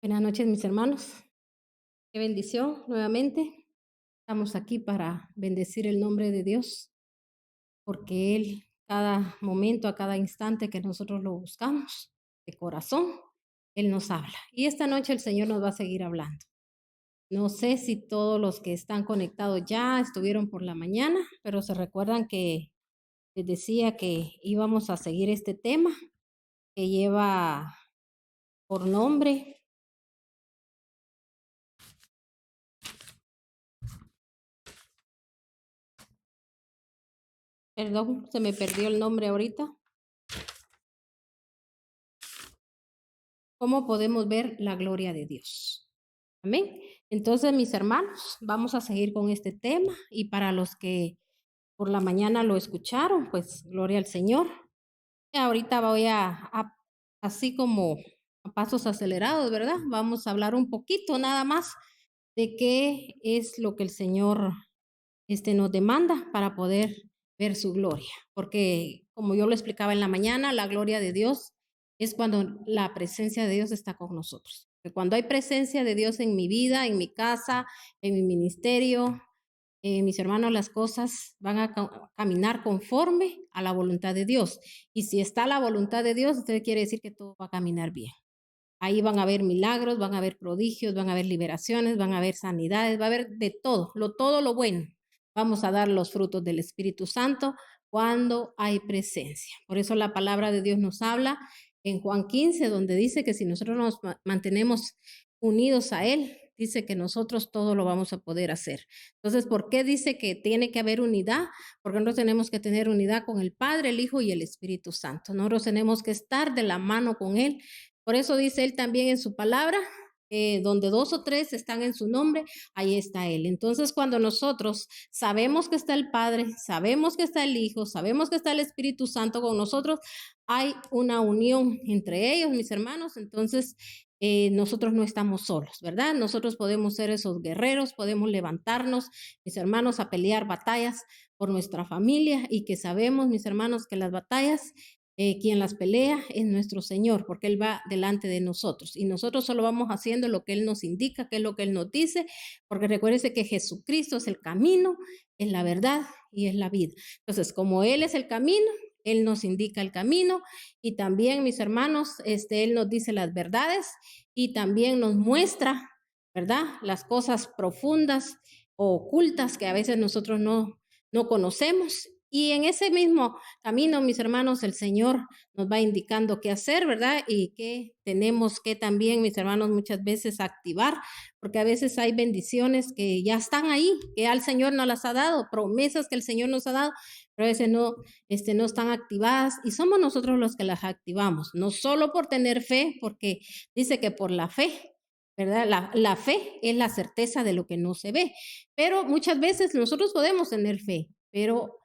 Buenas noches, mis hermanos. Qué bendición nuevamente. Estamos aquí para bendecir el nombre de Dios, porque Él, cada momento, a cada instante que nosotros lo buscamos de corazón, Él nos habla. Y esta noche el Señor nos va a seguir hablando. No sé si todos los que están conectados ya estuvieron por la mañana, pero se recuerdan que les decía que íbamos a seguir este tema que lleva por nombre. Perdón, se me perdió el nombre ahorita. ¿Cómo podemos ver la gloria de Dios? Amén. Entonces, mis hermanos, vamos a seguir con este tema y para los que por la mañana lo escucharon, pues gloria al Señor. Y ahorita voy así como a pasos acelerados, ¿verdad? Vamos a hablar un poquito nada más de qué es lo que el Señor nos demanda para poder ver su gloria. Porque como yo lo explicaba en la mañana, la gloria de Dios es cuando la presencia de Dios está con nosotros. Que cuando hay presencia de Dios en mi vida, en mi casa, en mi ministerio, mis hermanos, las cosas van a caminar conforme a la voluntad de Dios. Y si está la voluntad de Dios, usted quiere decir que todo va a caminar bien. Ahí van a haber milagros, van a haber prodigios, van a haber liberaciones, van a haber sanidades, va a haber de todo lo bueno. Vamos a dar los frutos del Espíritu Santo cuando hay presencia. Por eso la palabra de Dios nos habla en Juan 15, donde dice que si nosotros nos mantenemos unidos a Él, dice que nosotros todo lo vamos a poder hacer. Entonces, ¿por qué dice que tiene que haber unidad? Porque nosotros tenemos que tener unidad con el Padre, el Hijo y el Espíritu Santo. Nosotros tenemos que estar de la mano con Él. Por eso dice Él también en su palabra, donde 2 o 3 están en su nombre, ahí está Él. Entonces, cuando nosotros sabemos que está el Padre, sabemos que está el Hijo, sabemos que está el Espíritu Santo con nosotros, hay una unión entre ellos, mis hermanos. Entonces, nosotros no estamos solos, ¿verdad? Nosotros podemos ser esos guerreros, podemos levantarnos, mis hermanos, a pelear batallas por nuestra familia y que sabemos, mis hermanos, que las batallas quien las pelea es nuestro Señor, porque Él va delante de nosotros y nosotros solo vamos haciendo lo que Él nos indica, que es lo que Él nos dice, porque recuérdese que Jesucristo es el camino, es la verdad y es la vida. Entonces, como Él es el camino, Él nos indica el camino y también, mis hermanos, Él nos dice las verdades y también nos muestra, ¿verdad? Las cosas profundas o ocultas que a veces nosotros no conocemos. Y en ese mismo camino, mis hermanos, el Señor nos va indicando qué hacer, ¿verdad? Y qué tenemos que también, mis hermanos, muchas veces activar, porque a veces hay bendiciones que ya están ahí, que al Señor nos las ha dado, promesas que el Señor nos ha dado, pero a veces no están activadas y somos nosotros los que las activamos, no solo por tener fe, porque dice que por la fe. ¿Verdad? La fe es la certeza de lo que no se ve, pero muchas veces nosotros podemos tener fe, pero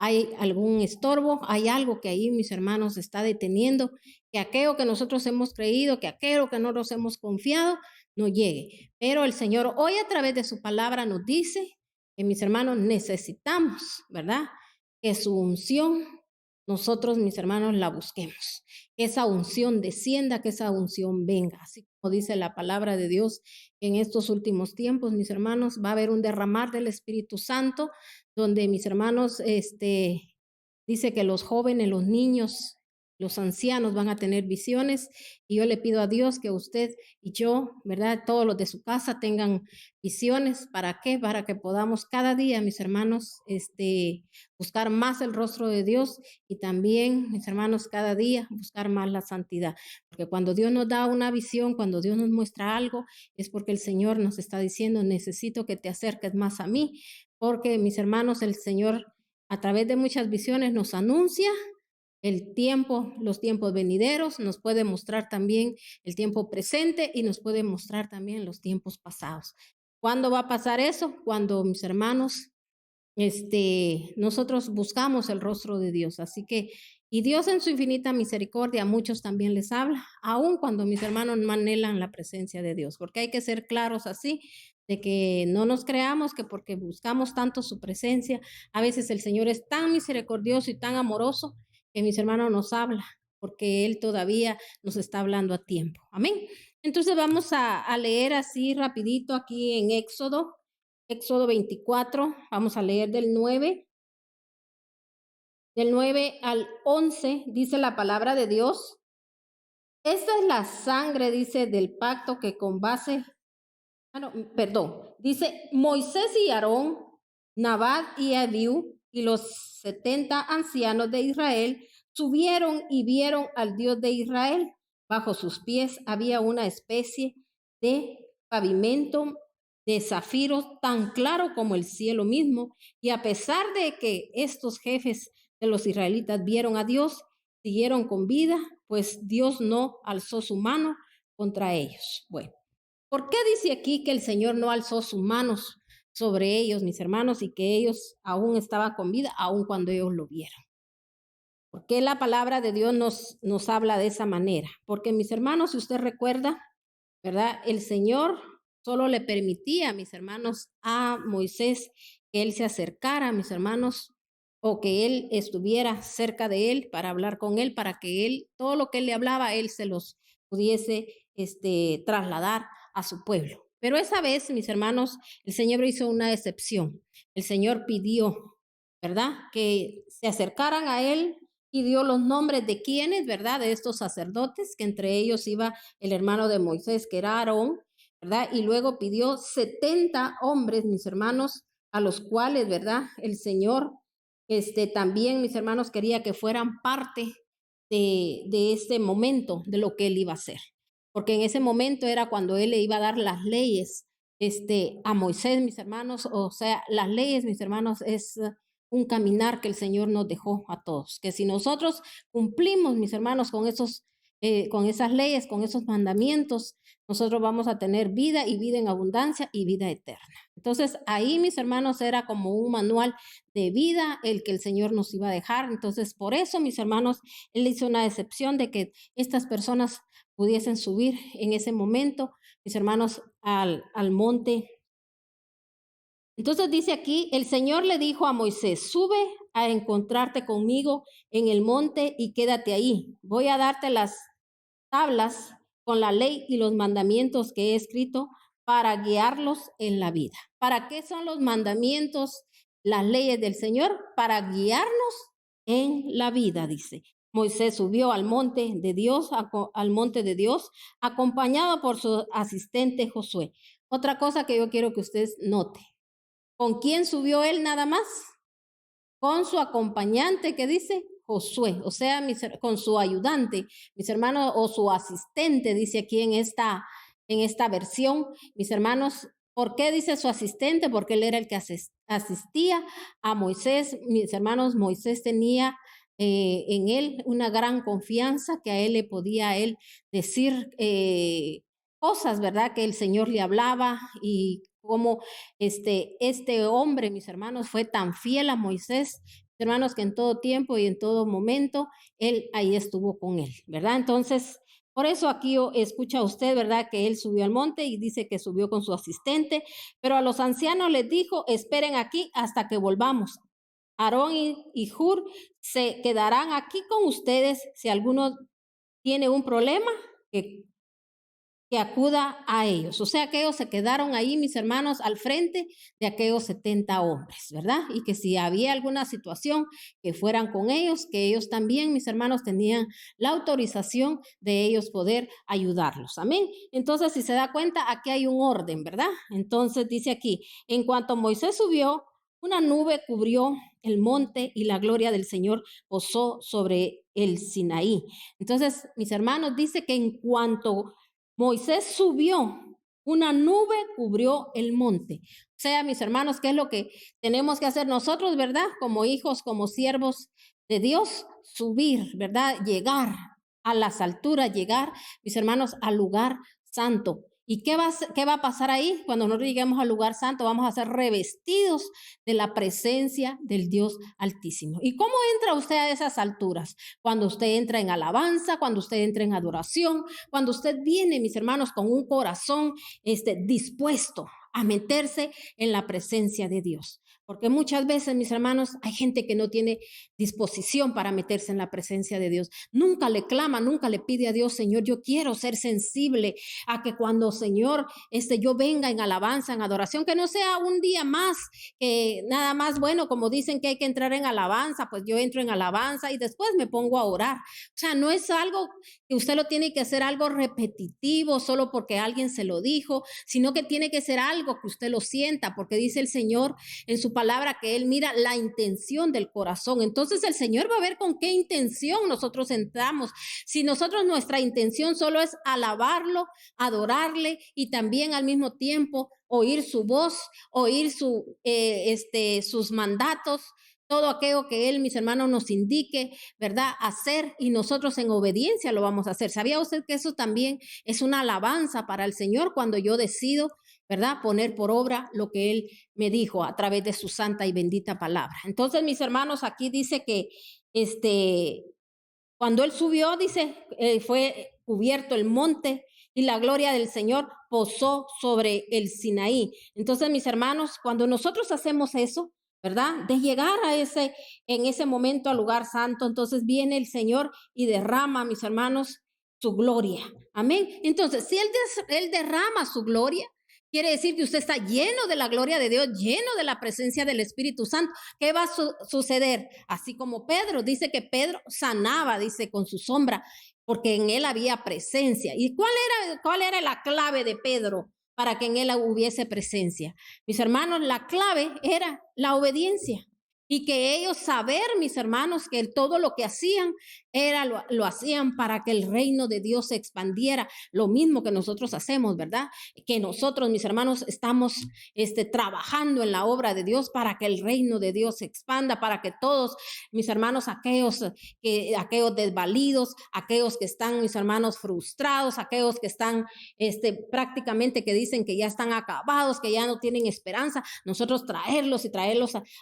hay algún estorbo, hay algo que ahí, mis hermanos, está deteniendo, que aquello que nosotros hemos creído, que aquello que nosotros hemos confiado, no llegue. Pero el Señor hoy a través de su palabra nos dice que, mis hermanos, necesitamos, ¿verdad? Que su unción, nosotros, mis hermanos, la busquemos. Que esa unción descienda, que esa unción venga. Así como dice la palabra de Dios, en estos últimos tiempos, mis hermanos, va a haber un derramar del Espíritu Santo, donde mis hermanos, dice que los jóvenes, los niños, los ancianos van a tener visiones y yo le pido a Dios que usted y yo, ¿verdad? Todos los de su casa tengan visiones. ¿Para qué? Para que podamos cada día, mis hermanos, buscar más el rostro de Dios y también, mis hermanos, cada día buscar más la santidad. Porque cuando Dios nos da una visión, cuando Dios nos muestra algo, es porque el Señor nos está diciendo, necesito que te acerques más a mí, porque mis hermanos, el Señor a través de muchas visiones nos anuncia el tiempo, los tiempos venideros, nos puede mostrar también el tiempo presente y nos puede mostrar también los tiempos pasados. ¿Cuándo va a pasar eso? Cuando, mis hermanos, nosotros buscamos el rostro de Dios. Así que, y Dios en su infinita misericordia a muchos también les habla, aun cuando mis hermanos no anhelan la presencia de Dios, porque hay que ser claros así, de que no nos creamos que porque buscamos tanto su presencia, a veces el Señor es tan misericordioso y tan amoroso que mis hermanos nos habla, porque Él todavía nos está hablando a tiempo. Amén. Entonces vamos a leer así rapidito aquí en Éxodo 24, vamos a leer del 9 al 11, dice la palabra de Dios. Esta es la sangre, dice, del pacto que con base, dice Moisés y Aarón, Nadab y Abiú y los 70 ancianos de Israel subieron y vieron al Dios de Israel. Bajo sus pies había una especie de pavimento de zafiros tan claro como el cielo mismo. Y a pesar de que estos jefes de los israelitas vieron a Dios, siguieron con vida, pues Dios no alzó su mano contra ellos. Bueno, ¿por qué dice aquí que el Señor no alzó sus manos sobre ellos, mis hermanos, y que ellos aún estaban con vida, aun cuando ellos lo vieron? ¿Por qué la palabra de Dios nos habla de esa manera? Porque, mis hermanos, si usted recuerda, ¿verdad? El Señor solo le permitía, mis hermanos, a Moisés que él se acercara, mis hermanos, o que él estuviera cerca de él para hablar con él, para que él, todo lo que él le hablaba, él se los pudiese trasladar a su pueblo. Pero esa vez, mis hermanos, el Señor hizo una excepción. El Señor pidió, ¿verdad?, que se acercaran a él y dio los nombres de quienes, ¿verdad?, de estos sacerdotes, que entre ellos iba el hermano de Moisés, que era Aarón, ¿verdad? Y luego pidió 70 hombres, mis hermanos, a los cuales, ¿verdad?, el Señor también, mis hermanos, quería que fueran parte de este momento, de lo que él iba a hacer. Porque en ese momento era cuando él le iba a dar las leyes a Moisés, mis hermanos. O sea, las leyes, mis hermanos, es un caminar que el Señor nos dejó a todos. Que si nosotros cumplimos, mis hermanos, con esas leyes, con esos mandamientos, nosotros vamos a tener vida y vida en abundancia y vida eterna. Entonces, ahí, mis hermanos, era como un manual de vida el que el Señor nos iba a dejar. Entonces, por eso, mis hermanos, Él hizo una excepción de que estas personas pudiesen subir en ese momento, mis hermanos, al monte. Entonces dice aquí, el Señor le dijo a Moisés, sube a encontrarte conmigo en el monte y quédate ahí. Voy a darte las tablas con la ley y los mandamientos que he escrito para guiarlos en la vida. ¿Para qué son los mandamientos, las leyes del Señor? Para guiarnos en la vida, dice. Moisés subió al monte de Dios, acompañado por su asistente Josué. Otra cosa que yo quiero que ustedes noten. ¿Con quién subió él nada más? Con su acompañante, que dice Josué, o sea, con su ayudante, mis hermanos, o su asistente, dice aquí en esta versión, mis hermanos. ¿Por qué dice su asistente? Porque él era el que asistía a Moisés. Mis hermanos, Moisés tenía en él una gran confianza, que a él le podía decir cosas, ¿verdad?, que el Señor le hablaba, y como este hombre, mis hermanos, fue tan fiel a Moisés, hermanos, que en todo tiempo y en todo momento, él ahí estuvo con él, ¿verdad? Entonces, por eso aquí escucha usted, ¿verdad?, que él subió al monte y dice que subió con su asistente, pero a los ancianos les dijo, esperen aquí hasta que volvamos. Aarón y Hur se quedarán aquí con ustedes. Si alguno tiene un problema, que acuda a ellos. O sea, que ellos se quedaron ahí, mis hermanos, al frente de aquellos 70 hombres, ¿verdad? Y que si había alguna situación, que fueran con ellos, que ellos también, mis hermanos, tenían la autorización de ellos poder ayudarlos. Amén. Entonces, si se da cuenta, aquí hay un orden, ¿verdad? Entonces dice aquí, en cuanto Moisés subió, una nube cubrió el monte y la gloria del Señor posó sobre el Sinaí. Entonces, mis hermanos, dice que en cuanto Moisés subió, una nube cubrió el monte. O sea, mis hermanos, ¿qué es lo que tenemos que hacer nosotros, verdad? Como hijos, como siervos de Dios, subir, ¿verdad? Llegar a las alturas, llegar, mis hermanos, al lugar santo. ¿Y qué va a pasar ahí? Cuando nosotros lleguemos al lugar santo, vamos a ser revestidos de la presencia del Dios Altísimo. ¿Y cómo entra usted a esas alturas? Cuando usted entra en alabanza, cuando usted entra en adoración, cuando usted viene, mis hermanos, con un corazón dispuesto a meterse en la presencia de Dios. Porque muchas veces, mis hermanos, hay gente que no tiene disposición para meterse en la presencia de Dios. Nunca le clama, nunca le pide a Dios, Señor, yo quiero ser sensible a que cuando, Señor, yo venga en alabanza, en adoración, que no sea un día más, que nada más, bueno, como dicen que hay que entrar en alabanza, pues yo entro en alabanza y después me pongo a orar. O sea, no es algo que usted lo tiene que hacer algo repetitivo solo porque alguien se lo dijo, sino que tiene que ser algo que usted lo sienta, porque dice el Señor en su palabra que Él mira la intención del corazón. Entonces el Señor va a ver con qué intención nosotros entramos. Si nosotros nuestra intención solo es alabarlo, adorarle y también al mismo tiempo oír su voz, oír sus mandatos, todo aquello que Él, mis hermanos, nos indique, ¿verdad? Hacer, y nosotros en obediencia lo vamos a hacer. ¿Sabía usted que eso también es una alabanza para el Señor cuando yo decido, ¿verdad? Poner por obra lo que Él me dijo a través de su santa y bendita palabra. Entonces, mis hermanos, aquí dice que cuando Él subió, dice, fue cubierto el monte y la gloria del Señor posó sobre el Sinaí. Entonces, mis hermanos, cuando nosotros hacemos eso, ¿verdad? De llegar en ese momento al lugar santo, entonces viene el Señor y derrama, mis hermanos, su gloria. Amén. Entonces, si Él derrama su gloria, quiere decir que usted está lleno de la gloria de Dios, lleno de la presencia del Espíritu Santo. ¿Qué va a suceder? Así como Pedro, dice que Pedro sanaba, dice, con su sombra, porque en él había presencia. ¿Y cuál era la clave de Pedro para que en él hubiese presencia? Mis hermanos, la clave era la obediencia. Y que ellos saber, mis hermanos, que todo lo que hacían lo hacían para que el reino de Dios se expandiera, lo mismo que nosotros hacemos, ¿verdad? Que nosotros, mis hermanos, estamos trabajando en la obra de Dios para que el reino de Dios se expanda, para que todos, mis hermanos, aquellos desvalidos, aquellos que están, mis hermanos, frustrados, aquellos que están prácticamente que dicen que ya están acabados, que ya no tienen esperanza, nosotros traerlos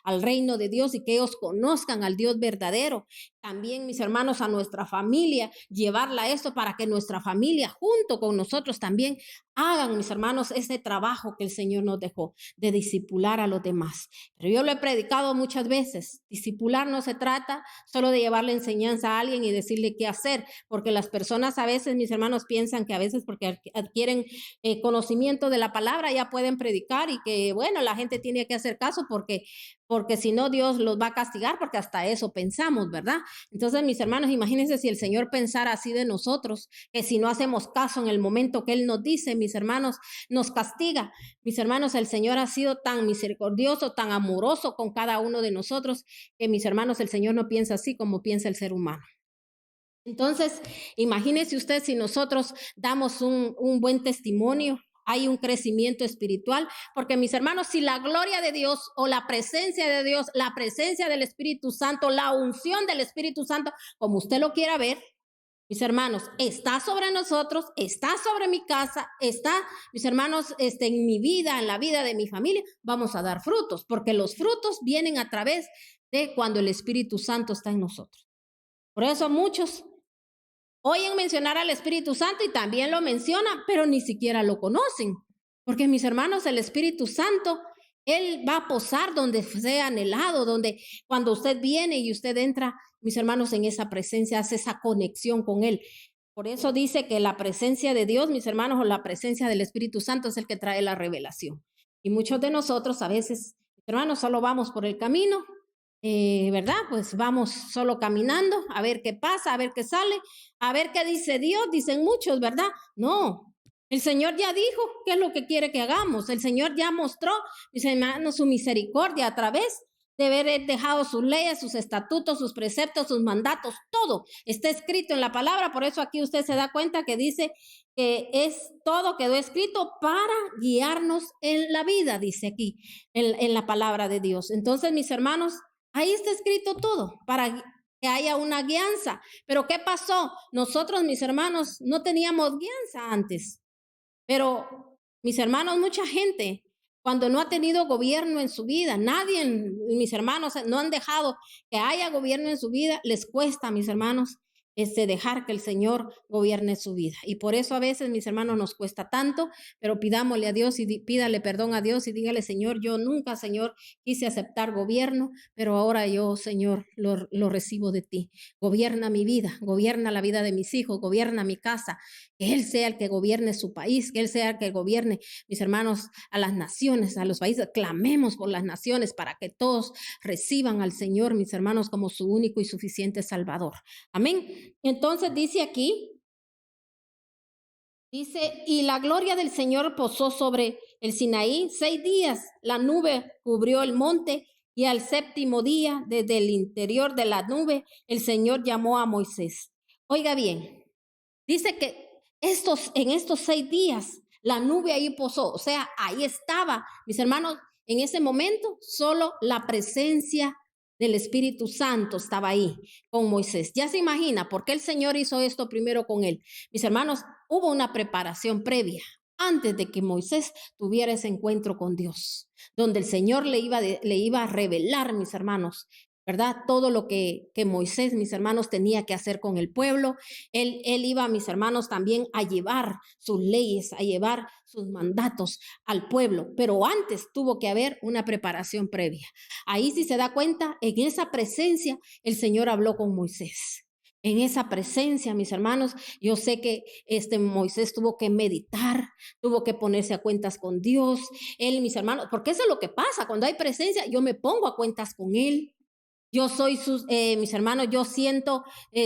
al reino de Dios y que ellos conozcan al Dios verdadero. También, mis hermanos, a nuestra familia, llevarla a esto para que nuestra familia junto con nosotros también hagan, mis hermanos, ese trabajo que el Señor nos dejó de discipular a los demás. Pero yo lo he predicado muchas veces. Discipular no se trata solo de llevarle enseñanza a alguien y decirle qué hacer, porque las personas a veces, mis hermanos, piensan que a veces porque adquieren conocimiento de la palabra ya pueden predicar y que, bueno, la gente tiene que hacer caso porque si no Dios los va a castigar, porque hasta eso pensamos, ¿verdad? Entonces, mis hermanos, imagínense si el Señor pensara así de nosotros, que si no hacemos caso en el momento que Él nos dice, mis hermanos, nos castiga. Mis hermanos, el Señor ha sido tan misericordioso, tan amoroso con cada uno de nosotros, que mis hermanos, el Señor no piensa así como piensa el ser humano. Entonces, imagínese usted si nosotros damos un buen testimonio, hay un crecimiento espiritual, porque mis hermanos, si la gloria de Dios o la presencia de Dios, la presencia del Espíritu Santo, la unción del Espíritu Santo, como usted lo quiera ver, mis hermanos, está sobre nosotros, está sobre mi casa, está, mis hermanos, en mi vida, en la vida de mi familia, vamos a dar frutos, porque los frutos vienen a través de cuando el Espíritu Santo está en nosotros. Por eso muchos oyen mencionar al Espíritu Santo y también lo mencionan, pero ni siquiera lo conocen. Porque, mis hermanos, el Espíritu Santo, Él va a posar donde sea anhelado, donde cuando usted viene y usted entra, mis hermanos, en esa presencia, hace esa conexión con Él. Por eso dice que la presencia de Dios, mis hermanos, o la presencia del Espíritu Santo es el que trae la revelación. Y muchos de nosotros a veces, mis hermanos, solo vamos por el camino, ¿verdad? Pues vamos solo caminando a ver qué pasa, a ver qué sale, a ver qué dice Dios, dicen muchos, ¿verdad? No, el Señor ya dijo qué es lo que quiere que hagamos. El Señor ya mostró, mis hermanos, su misericordia a través de haber dejado sus leyes, sus estatutos, sus preceptos, sus mandatos, todo está escrito en la palabra. Por eso aquí usted se da cuenta que dice que todo quedó escrito para guiarnos en la vida, dice aquí en la palabra de Dios. Entonces, mis hermanos, ahí está escrito todo para que haya una guianza. Pero ¿qué pasó? Nosotros, mis hermanos, no teníamos guianza antes. Pero, mis hermanos, mucha gente, cuando no ha tenido gobierno en su vida, nadie, mis hermanos, no han dejado que haya gobierno en su vida, les cuesta, mis hermanos, dejar que el Señor gobierne su vida. Y por eso a veces, mis hermanos, nos cuesta tanto, pero pidámosle a Dios y pídale perdón a Dios y dígale, Señor, yo nunca, Señor, quise aceptar gobierno, pero ahora yo, Señor, lo recibo de ti. Gobierna mi vida, gobierna la vida de mis hijos, gobierna mi casa, que Él sea el que gobierne su país, que Él sea el que gobierne, mis hermanos, a las naciones, a los países. Clamemos por las naciones para que todos reciban al Señor, mis hermanos, como su único y suficiente Salvador. Amén. Entonces dice aquí, dice, y la gloria del Señor posó sobre el Sinaí 6 días. La nube cubrió el monte y al séptimo día, desde el interior de la nube, el Señor llamó a Moisés. Oiga bien, dice que en estos 6 días la nube ahí posó, o sea, ahí estaba, mis hermanos, en ese momento solo la presencia del Espíritu Santo estaba ahí con Moisés. Ya se imagina por qué el Señor hizo esto primero con él. Mis hermanos, hubo una preparación previa antes de que Moisés tuviera ese encuentro con Dios, donde el Señor le iba a revelar, mis hermanos, ¿verdad? Todo lo que Moisés, mis hermanos, tenía que hacer con el pueblo. Él iba, mis hermanos, también a llevar sus leyes, a llevar sus mandatos al pueblo, pero antes tuvo que haber una preparación previa. Ahí, si se da cuenta, en esa presencia el Señor habló con Moisés. En esa presencia, mis hermanos, yo sé que Moisés tuvo que meditar, tuvo que ponerse a cuentas con Dios. Él, mis hermanos, porque eso es lo que pasa cuando hay presencia, yo me pongo a cuentas con Él. Yo soy mis hermanos, yo siento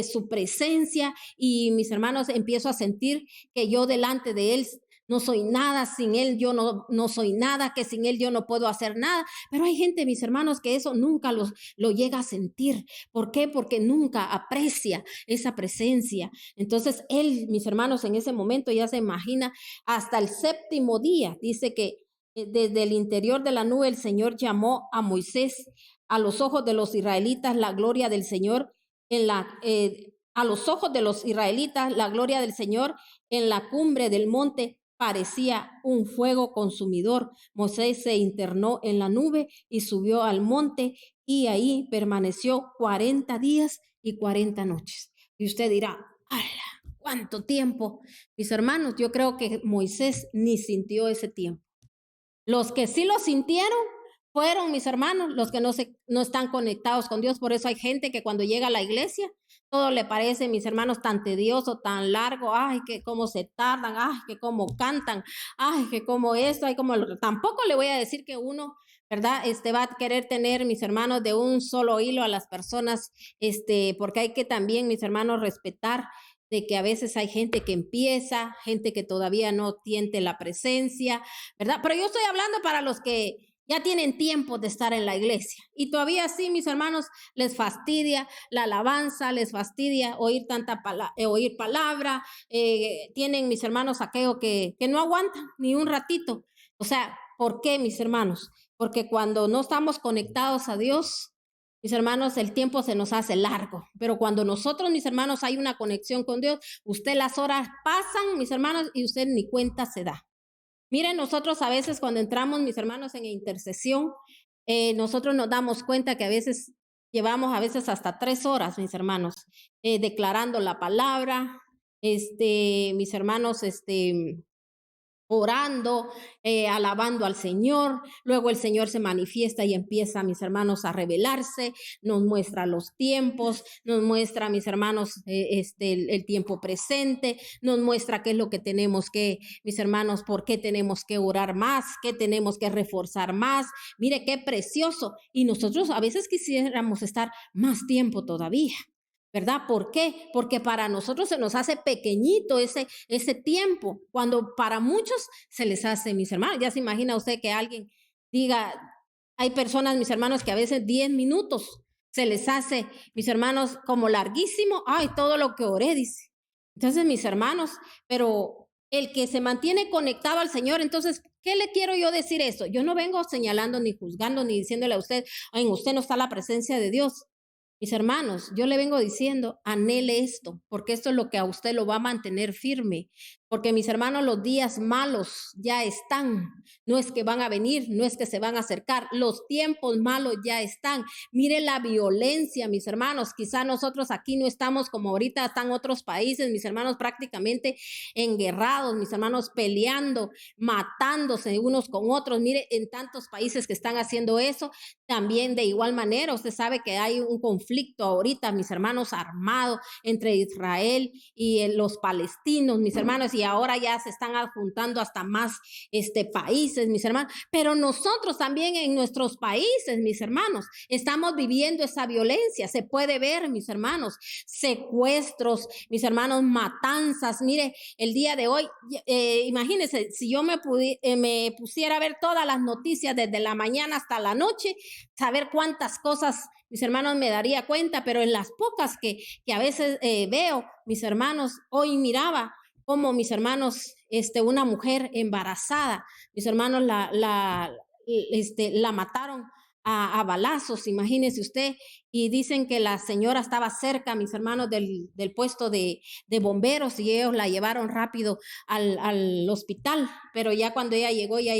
su presencia y mis hermanos empiezo a sentir que yo delante de Él no soy nada, sin Él yo no soy nada, que sin Él yo no puedo hacer nada. Pero hay gente, mis hermanos, que eso nunca lo llega a sentir. ¿Por qué? Porque nunca aprecia esa presencia. Entonces Él, mis hermanos, en ese momento ya se imagina hasta el séptimo día, dice que desde el interior de la nube el Señor llamó a Moisés. A los ojos de los israelitas la gloria del Señor a los ojos de los israelitas la gloria del Señor en la cumbre del monte parecía un fuego consumidor. Moisés se internó en la nube y subió al monte y ahí permaneció 40 días y 40 noches. Y usted dirá, ¡ala! ¿Cuánto tiempo? Mis hermanos, yo creo que Moisés ni sintió ese tiempo. Los que sí lo sintieron fueron, mis hermanos, los que no están conectados con Dios. Por eso hay gente que cuando llega a la iglesia, todo le parece, mis hermanos, tan tedioso, tan largo. Ay, que cómo se tardan, ay, que cómo cantan, ay, que cómo esto, ay, como tampoco le voy a decir que uno, ¿verdad? Va a querer tener, mis hermanos, de un solo hilo a las personas, porque hay que también, mis hermanos, respetar de que a veces hay gente que empieza, gente que todavía no siente la presencia, ¿verdad? Pero yo estoy hablando para los que ya tienen tiempo de estar en la iglesia y todavía sí, mis hermanos, les fastidia la alabanza, les fastidia oír oír palabra, tienen, mis hermanos, aquello que no aguantan ni un ratito. O sea, ¿por qué, mis hermanos? Porque cuando no estamos conectados a Dios, mis hermanos, el tiempo se nos hace largo, pero cuando nosotros, mis hermanos, hay una conexión con Dios, las horas pasan, mis hermanos, y usted ni cuenta se da. Miren, nosotros a veces cuando entramos, mis hermanos, en intercesión, nosotros nos damos cuenta que a veces llevamos a veces hasta 3 horas, mis hermanos, declarando la palabra, mis hermanos, orando, alabando al Señor. Luego el Señor se manifiesta y empieza, mis hermanos, a revelarse, nos muestra los tiempos, nos muestra, mis hermanos, el tiempo presente, nos muestra qué es lo que tenemos que, mis hermanos, por qué tenemos que orar más, qué tenemos que reforzar más. Mire qué precioso. Y nosotros a veces quisiéramos estar más tiempo todavía, ¿verdad? ¿Por qué? Porque para nosotros se nos hace pequeñito ese tiempo, cuando para muchos se les hace, mis hermanos. Ya se imagina usted que alguien diga, hay personas, mis hermanos, que a veces 10 minutos se les hace, mis hermanos, como larguísimo. Ay, todo lo que oré, dice. Entonces, mis hermanos, pero el que se mantiene conectado al Señor, entonces, ¿qué le quiero yo decir eso? Yo no vengo señalando, ni juzgando, ni diciéndole a usted, en usted no está la presencia de Dios. Mis hermanos, yo le vengo diciendo, anhele esto, porque esto es lo que a usted lo va a mantener firme. Porque mis hermanos, los días malos ya están. No es que van a venir, no es que se van a acercar. Los tiempos malos ya están. Mire la violencia, mis hermanos. Quizá nosotros aquí no estamos como ahorita están otros países, mis hermanos, prácticamente enguerrados, mis hermanos peleando, matándose unos con otros. Mire, en tantos países que están haciendo eso, también de igual manera, usted sabe que hay un conflicto ahorita, mis hermanos, armado entre Israel y los palestinos, mis hermanos, y ahora ya se están adjuntando hasta más países, mis hermanos, pero nosotros también en nuestros países, mis hermanos, estamos viviendo esa violencia, se puede ver, mis hermanos, secuestros, mis hermanos, matanzas. Mire, el día de hoy, imagínense, si yo me pusiera a ver todas las noticias desde la mañana hasta la noche, saber cuántas cosas, mis hermanos, me daría cuenta, pero en las pocas que a veces veo, mis hermanos, hoy miraba como mis hermanos, una mujer embarazada, mis hermanos la mataron a balazos, imagínese usted, y dicen que la señora estaba cerca, mis hermanos, del puesto de bomberos, y ellos la llevaron rápido al hospital, pero ya cuando ella llegó ya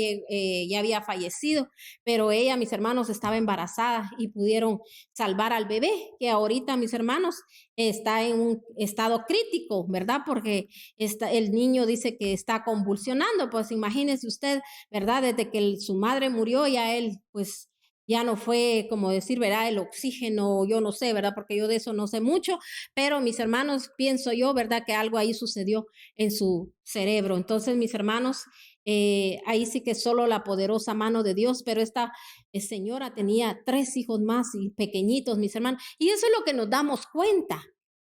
había fallecido, pero ella, mis hermanos, estaba embarazada y pudieron salvar al bebé, que ahorita, mis hermanos, está en un estado crítico, ¿verdad? Porque el niño dice que está convulsionando, pues imagínese usted, ¿verdad? Desde que su madre murió, ya él, pues ya no fue, como decir, ¿verdad? El oxígeno, yo no sé, ¿verdad? Porque yo de eso no sé mucho, pero mis hermanos, pienso yo, ¿verdad? Que algo ahí sucedió en su cerebro. Entonces, mis hermanos, ahí sí que solo la poderosa mano de Dios, pero esta señora tenía 3 hijos más y pequeñitos, mis hermanos, y eso es lo que nos damos cuenta.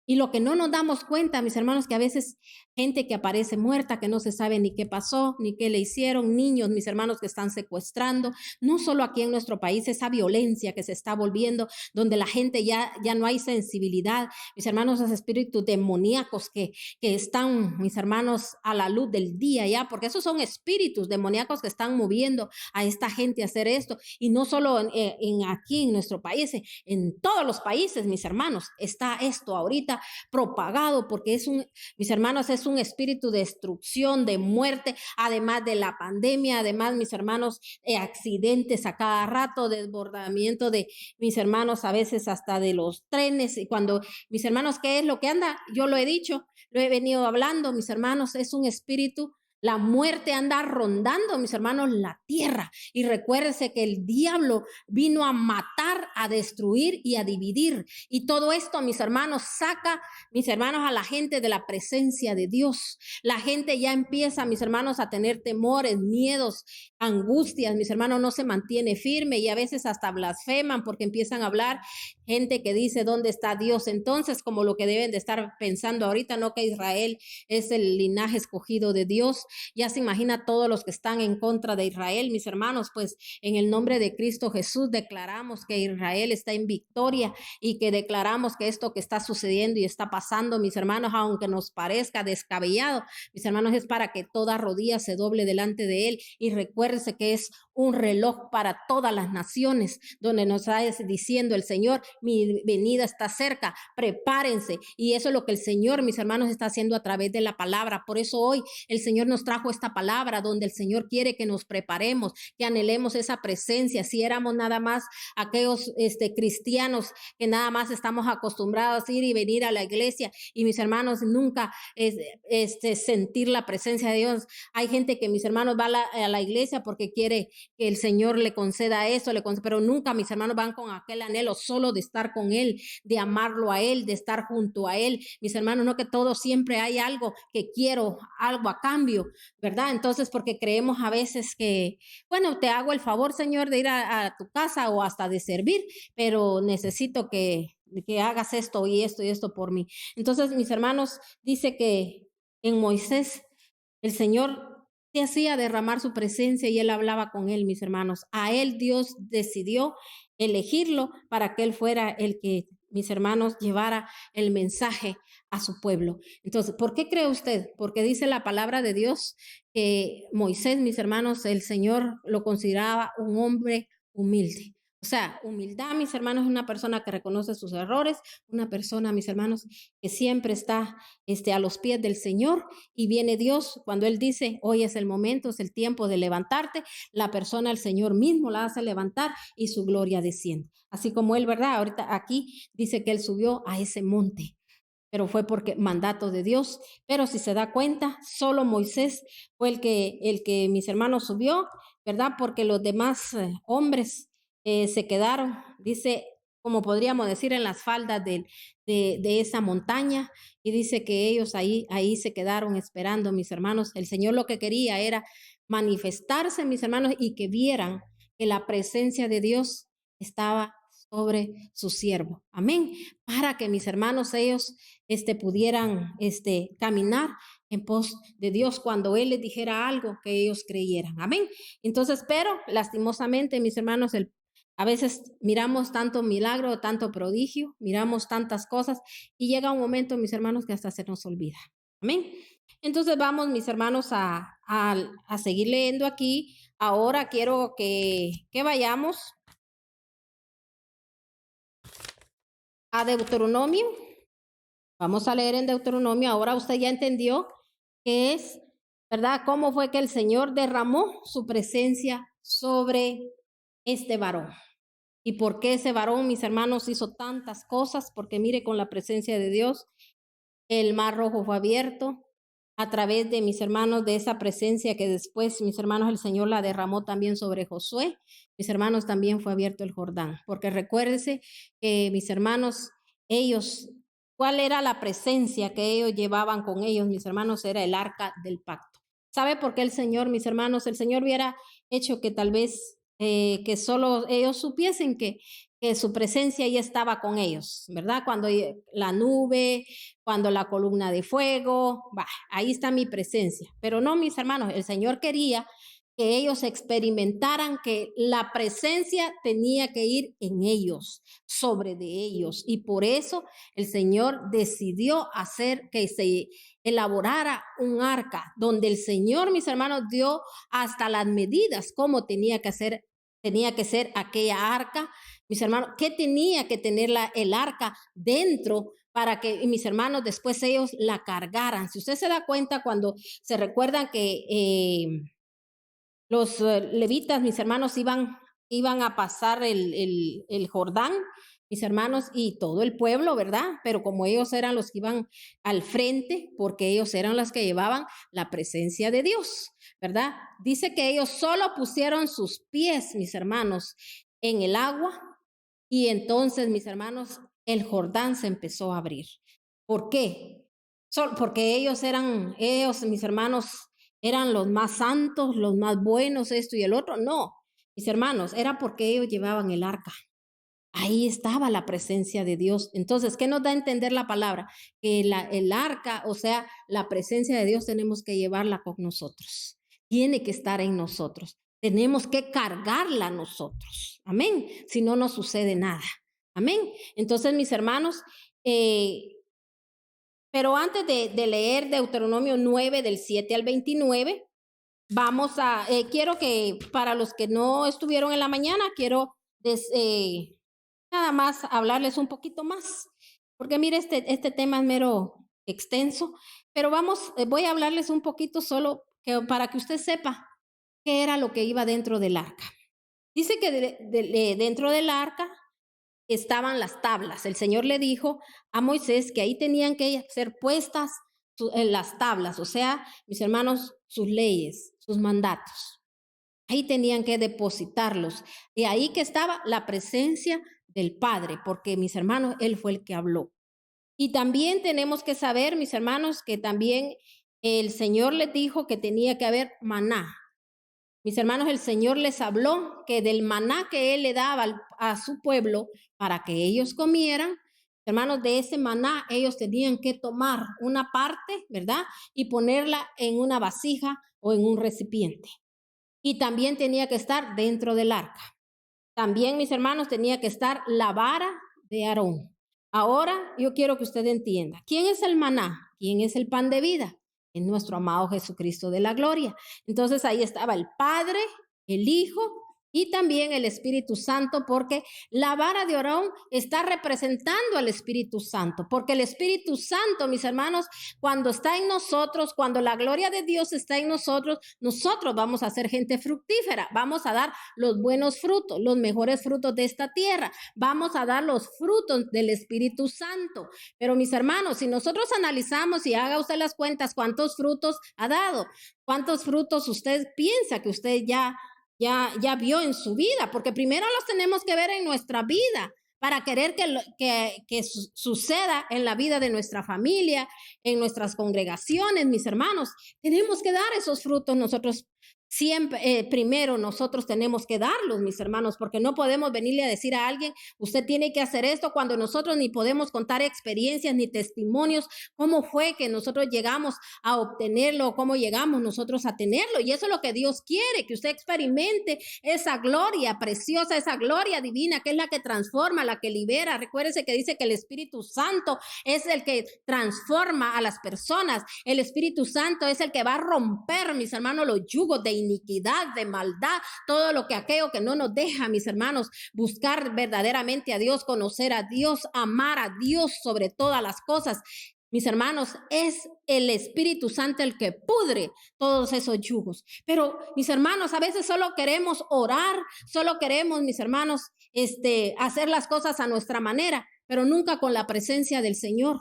Y lo que no nos damos cuenta, mis hermanos, que a veces gente que aparece muerta, que no se sabe ni qué pasó, ni qué le hicieron, niños, mis hermanos, que están secuestrando, no solo aquí en nuestro país, esa violencia que se está volviendo, donde la gente ya no hay sensibilidad, mis hermanos, esos espíritus demoníacos que están, mis hermanos, a la luz del día ya, porque esos son espíritus demoníacos que están moviendo a esta gente a hacer esto, y no solo aquí en nuestro país, en todos los países, mis hermanos, está esto ahorita propagado, porque mis hermanos, es un espíritu de destrucción, de muerte, además de la pandemia, además, mis hermanos, accidentes a cada rato, desbordamiento de mis hermanos, a veces hasta de los trenes, y cuando, mis hermanos, ¿qué es lo que anda? Yo lo he dicho, lo he venido hablando, mis hermanos, es un espíritu. La muerte anda rondando, mis hermanos, la tierra. Y recuérdense que el diablo vino a matar, a destruir y a dividir. Y todo esto, mis hermanos, saca, mis hermanos, a la gente de la presencia de Dios. La gente ya empieza, mis hermanos, a tener temores, miedos, angustias. Mis hermanos, no se mantiene firme y a veces hasta blasfeman porque empiezan a hablar gente que dice, ¿dónde está Dios? Entonces, como lo que deben de estar pensando ahorita, no que Israel es el linaje escogido de Dios. Ya se imagina todos los que están en contra de Israel, mis hermanos, pues en el nombre de Cristo Jesús declaramos que Israel está en victoria y que declaramos que esto que está sucediendo y está pasando, mis hermanos, aunque nos parezca descabellado, mis hermanos, es para que toda rodilla se doble delante de él. Y recuérdese que es un reloj para todas las naciones, donde nos está diciendo el Señor, mi venida está cerca, prepárense. Y eso es lo que el Señor, mis hermanos, está haciendo a través de la palabra. Por eso hoy el Señor nos trajo esta palabra, donde el Señor quiere que nos preparemos, que anhelemos esa presencia. Si éramos nada más aquellos cristianos que nada más estamos acostumbrados a ir y venir a la iglesia, y mis hermanos, nunca sentir la presencia de Dios. Hay gente que, mis hermanos, va a la iglesia porque quiere que el Señor le conceda eso, pero nunca, mis hermanos, van con aquel anhelo solo de estar con Él, de amarlo a Él, de estar junto a Él. Mis hermanos, no que todo siempre hay algo que quiero, algo a cambio, ¿verdad? Entonces, porque creemos a veces que, bueno, te hago el favor, Señor, de ir a tu casa o hasta de servir, pero necesito que hagas esto y esto por mí. Entonces, mis hermanos, dice que en Moisés el Señor se hacía derramar su presencia y él hablaba con él, mis hermanos. A él Dios decidió elegirlo para que él fuera el que, mis hermanos, llevara el mensaje a su pueblo. Entonces, ¿por qué cree usted? Porque dice la palabra de Dios que Moisés, mis hermanos, el Señor lo consideraba un hombre humilde, O sea, humildad, mis hermanos, es una persona que reconoce sus errores, una persona, mis hermanos, que siempre está a los pies del Señor, y viene Dios cuando Él dice, hoy es el momento, es el tiempo de levantarte, la persona, el Señor mismo la hace levantar y su gloria desciende. Así como Él, ¿verdad? Ahorita aquí dice que Él subió a ese monte, pero fue porque mandato de Dios. Pero si se da cuenta, solo Moisés fue el que mis hermanos subió, ¿verdad? Porque los demás hombres se quedaron, dice, como podríamos decir, en las faldas de esa montaña, y dice que ellos ahí se quedaron esperando, mis hermanos. El Señor lo que quería era manifestarse, mis hermanos, y que vieran que la presencia de Dios estaba sobre su siervo. Amén. Para que mis hermanos, ellos pudieran caminar en pos de Dios cuando Él les dijera algo, que ellos creyeran. Amén. Entonces, pero lastimosamente, mis hermanos, a veces miramos tanto milagro, tanto prodigio, miramos tantas cosas, y llega un momento, mis hermanos, que hasta se nos olvida. Amén. Entonces vamos, mis hermanos, a seguir leyendo aquí. Ahora quiero que vayamos a Deuteronomio. Vamos a leer en Deuteronomio. Ahora usted ya entendió qué es, ¿verdad? Cómo fue que el Señor derramó su presencia sobre este varón. Y por qué ese varón, mis hermanos, hizo tantas cosas. Porque mire, con la presencia de Dios, el mar rojo fue abierto a través de mis hermanos, de esa presencia que después, mis hermanos, el Señor la derramó también sobre Josué. Mis hermanos, también fue abierto el Jordán. Porque recuérdese que mis hermanos, ellos, ¿cuál era la presencia que ellos llevaban con ellos, mis hermanos? Era el arca del pacto. ¿Sabe por qué el Señor, mis hermanos? El Señor hubiera hecho que tal vez que solo ellos supiesen que su presencia ya estaba con ellos, ¿verdad? Cuando la nube, cuando la columna de fuego, ahí está mi presencia. Pero no, mis hermanos, el Señor quería que ellos experimentaran que la presencia tenía que ir en ellos, sobre de ellos. Y por eso el Señor decidió hacer que se elaborara un arca, donde el Señor, mis hermanos, dio hasta las medidas, cómo tenía que ser aquella arca. Mis hermanos, ¿qué tenía que tener el arca dentro para que mis hermanos después ellos la cargaran? Si usted se da cuenta, cuando se recuerdan que los levitas, mis hermanos, iban a pasar el Jordán, mis hermanos, y todo el pueblo, ¿verdad? Pero como ellos eran los que iban al frente, porque ellos eran los que llevaban la presencia de Dios, ¿verdad? Dice que ellos solo pusieron sus pies, mis hermanos, en el agua, y entonces, mis hermanos, el Jordán se empezó a abrir. ¿Por qué? Porque ellos, mis hermanos, eran los más santos, los más buenos, esto y el otro. No, mis hermanos, era porque ellos llevaban el arca. Ahí estaba la presencia de Dios. Entonces, ¿qué nos da a entender la palabra? Que el arca, o sea, la presencia de Dios, tenemos que llevarla con nosotros. Tiene que estar en nosotros. Tenemos que cargarla nosotros. Amén. Si no, no sucede nada. Amén. Entonces, mis hermanos, pero antes de leer Deuteronomio 9, del 7 al 29, quiero que para los que no estuvieron en la mañana, quiero nada más hablarles un poquito más, porque mire, este tema es mero extenso, pero voy a hablarles un poquito solo para que usted sepa qué era lo que iba dentro del arca. Dice que dentro del arca estaban las tablas. El Señor le dijo a Moisés que ahí tenían que ser puestas en las tablas, o sea, mis hermanos, sus leyes, sus mandatos. Ahí tenían que depositarlos. Y ahí que estaba la presencia del Padre, porque mis hermanos, Él fue el que habló. Y también tenemos que saber, mis hermanos, que también el Señor les dijo que tenía que haber maná. Mis hermanos, el Señor les habló que del maná que Él le daba a su pueblo para que ellos comieran, hermanos, de ese maná ellos tenían que tomar una parte, ¿verdad? Y ponerla en una vasija o en un recipiente. Y también tenía que estar dentro del arca. También, mis hermanos, tenía que estar la vara de Aarón. Ahora yo quiero que usted entienda, ¿quién es el maná? ¿Quién es el pan de vida? Es nuestro amado Jesucristo de la gloria. Entonces ahí estaba el Padre, el Hijo y también el Espíritu Santo, porque la vara de Aarón está representando al Espíritu Santo, porque el Espíritu Santo, mis hermanos, cuando está en nosotros, cuando la gloria de Dios está en nosotros, nosotros vamos a ser gente fructífera, vamos a dar los buenos frutos, los mejores frutos de esta tierra, vamos a dar los frutos del Espíritu Santo. Pero mis hermanos, si nosotros analizamos y haga usted las cuentas, ¿cuántos frutos ha dado? ¿Cuántos frutos usted piensa que usted ya vio en su vida? Porque primero los tenemos que ver en nuestra vida para querer que suceda en la vida de nuestra familia, en nuestras congregaciones, mis hermanos. Tenemos que dar esos frutos nosotros. Siempre, primero nosotros tenemos que darlos, mis hermanos, porque no podemos venirle a decir a alguien, usted tiene que hacer esto, cuando nosotros ni podemos contar experiencias ni testimonios, cómo fue que nosotros llegamos a obtenerlo, cómo llegamos nosotros a tenerlo. Y eso es lo que Dios quiere, que usted experimente esa gloria preciosa, esa gloria divina, que es la que transforma, la que libera. Recuérdese que dice que el Espíritu Santo es el que transforma a las personas. El Espíritu Santo es el que va a romper, mis hermanos, los yugos de iniquidad, de maldad, todo lo que aquello que no nos deja, mis hermanos, buscar verdaderamente a Dios, conocer a Dios, amar a Dios sobre todas las cosas. Mis hermanos, es el Espíritu Santo el que pudre todos esos yugos. Pero, mis hermanos, a veces solo queremos orar, solo queremos, mis hermanos, hacer las cosas a nuestra manera, pero nunca con la presencia del Señor.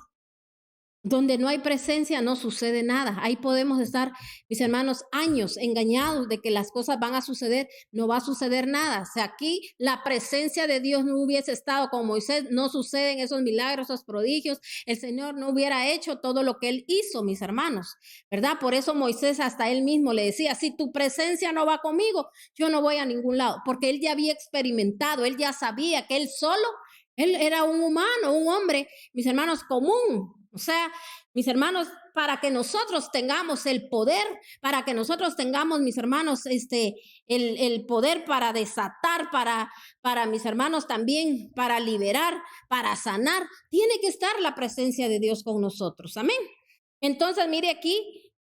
Donde no hay presencia no sucede nada. Ahí podemos estar, mis hermanos, años engañados de que las cosas van a suceder. No va a suceder nada. Si aquí la presencia de Dios no hubiese estado con Moisés, no suceden esos milagros, esos prodigios. El Señor no hubiera hecho todo lo que Él hizo, mis hermanos, ¿verdad? Por eso Moisés hasta él mismo le decía, si tu presencia no va conmigo, yo no voy a ningún lado. Porque él ya había experimentado, él ya sabía que él solo, él era un humano, un hombre, mis hermanos, común. O sea, mis hermanos, para que nosotros tengamos el poder, para que nosotros tengamos, mis hermanos, el poder para desatar, para mis hermanos también, para liberar, para sanar, tiene que estar la presencia de Dios con nosotros. Amén. Entonces, mire aquí,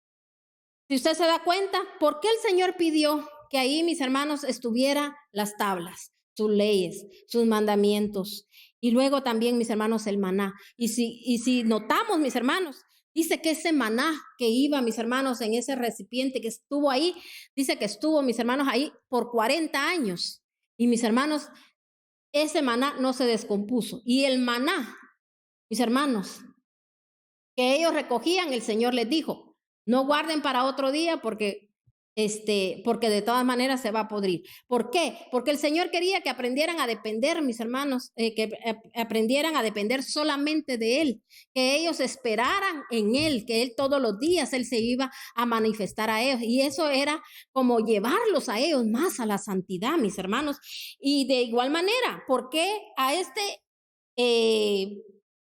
si usted se da cuenta, ¿por qué el Señor pidió que ahí, mis hermanos, estuviera las tablas, sus leyes, sus mandamientos? Y luego también, mis hermanos, el maná. Y si notamos, mis hermanos, dice que ese maná que iba, mis hermanos, en ese recipiente que estuvo ahí, dice que estuvo, mis hermanos, ahí por 40 años. Y mis hermanos, ese maná no se descompuso. Y el maná, mis hermanos, que ellos recogían, el Señor les dijo, no guarden para otro día porque de todas maneras se va a podrir. ¿Por qué? Porque el Señor quería que aprendieran a depender, mis hermanos, que aprendieran a depender solamente de Él, que ellos esperaran en Él, que Él todos los días Él se iba a manifestar a ellos. Y eso era como llevarlos a ellos más a la santidad, mis hermanos. Y de igual manera, ¿por qué a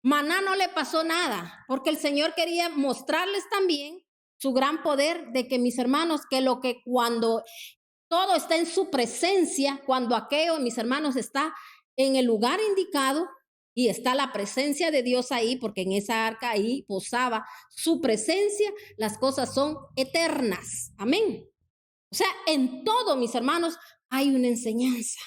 maná no le pasó nada? Porque el Señor quería mostrarles también su gran poder, de que, mis hermanos, que cuando todo está en su presencia, cuando aquello, mis hermanos, está en el lugar indicado y está la presencia de Dios ahí, porque en esa arca ahí posaba su presencia, las cosas son eternas. Amén. O sea, en todo, mis hermanos, hay una enseñanza.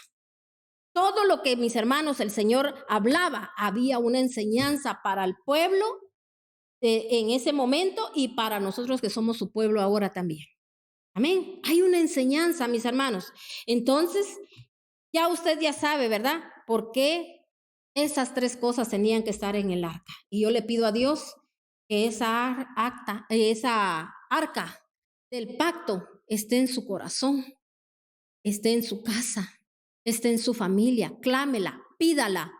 Todo lo que, mis hermanos, el Señor hablaba, había una enseñanza para el pueblo en ese momento y para nosotros que somos su pueblo ahora también. Amén. Hay una enseñanza, mis hermanos. Entonces, ya usted ya sabe, ¿verdad? ¿Por qué esas tres cosas tenían que estar en el arca? Y yo le pido a Dios que esa arca del pacto esté en su corazón, esté en su casa, esté en su familia. Clámela, pídala,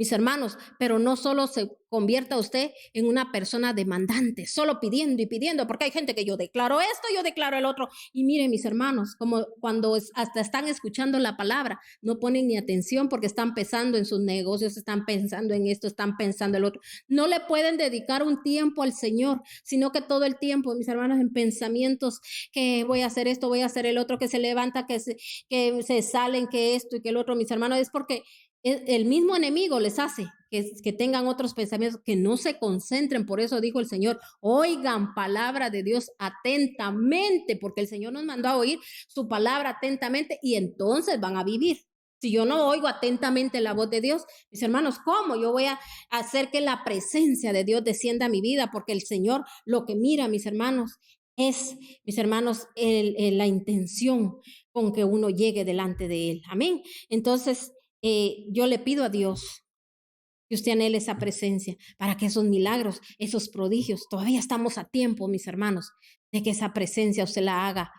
mis hermanos, pero no solo se convierta usted en una persona demandante, solo pidiendo y pidiendo, porque hay gente que yo declaro esto, yo declaro el otro. Y miren, mis hermanos, como cuando hasta están escuchando la palabra, no ponen ni atención porque están pensando en sus negocios, están pensando en esto, están pensando en el otro. No le pueden dedicar un tiempo al Señor, sino que todo el tiempo, mis hermanos, en pensamientos que voy a hacer esto, voy a hacer el otro, que se levanta, que se salen, que esto y que el otro, mis hermanos, es porque El mismo enemigo les hace que tengan otros pensamientos, que no se concentren. Por eso dijo el Señor, oigan palabra de Dios atentamente, porque el Señor nos mandó a oír su palabra atentamente y entonces van a vivir. Si yo no oigo atentamente la voz de Dios, mis hermanos, ¿cómo yo voy a hacer que la presencia de Dios descienda a mi vida? Porque el Señor lo que mira, mis hermanos, es, mis hermanos, la intención con que uno llegue delante de Él. Amén. Entonces, yo le pido a Dios que usted anhele esa presencia para que esos milagros, esos prodigios, todavía estamos a tiempo, mis hermanos, de que esa presencia usted la haga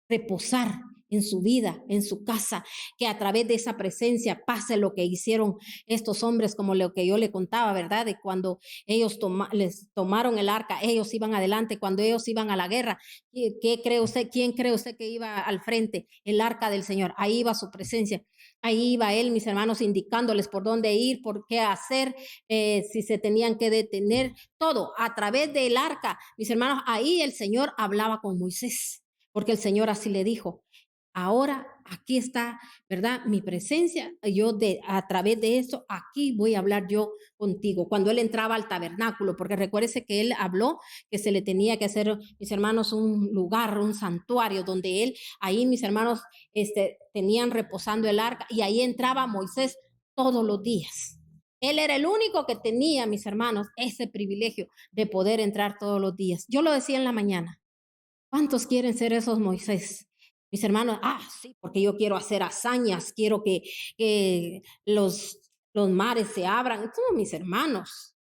reposar en su vida, en su casa, que a través de esa presencia pase lo que hicieron estos hombres, como lo que yo le contaba, ¿verdad? De cuando ellos les tomaron el arca, ellos iban adelante, cuando ellos iban a la guerra, ¿qué cree usted? ¿Quién cree usted que iba al frente? El arca del Señor, ahí iba su presencia. Ahí iba él, mis hermanos, indicándoles por dónde ir, por qué hacer, si se tenían que detener, todo a través del arca. Mis hermanos, ahí el Señor hablaba con Moisés, porque el Señor así le dijo. Ahora aquí está, ¿verdad? Mi presencia, a través de eso, aquí voy a hablar yo contigo. Cuando él entraba al tabernáculo, porque recuérdese que él habló que se le tenía que hacer, mis hermanos, un lugar, un santuario, donde él, ahí mis hermanos, tenían reposando el arca y ahí entraba Moisés todos los días. Él era el único que tenía, mis hermanos, ese privilegio de poder entrar todos los días. Yo lo decía en la mañana. ¿Cuántos quieren ser esos Moisés? Mis hermanos, sí, porque yo quiero hacer hazañas, quiero que los mares se abran. No, mis hermanos,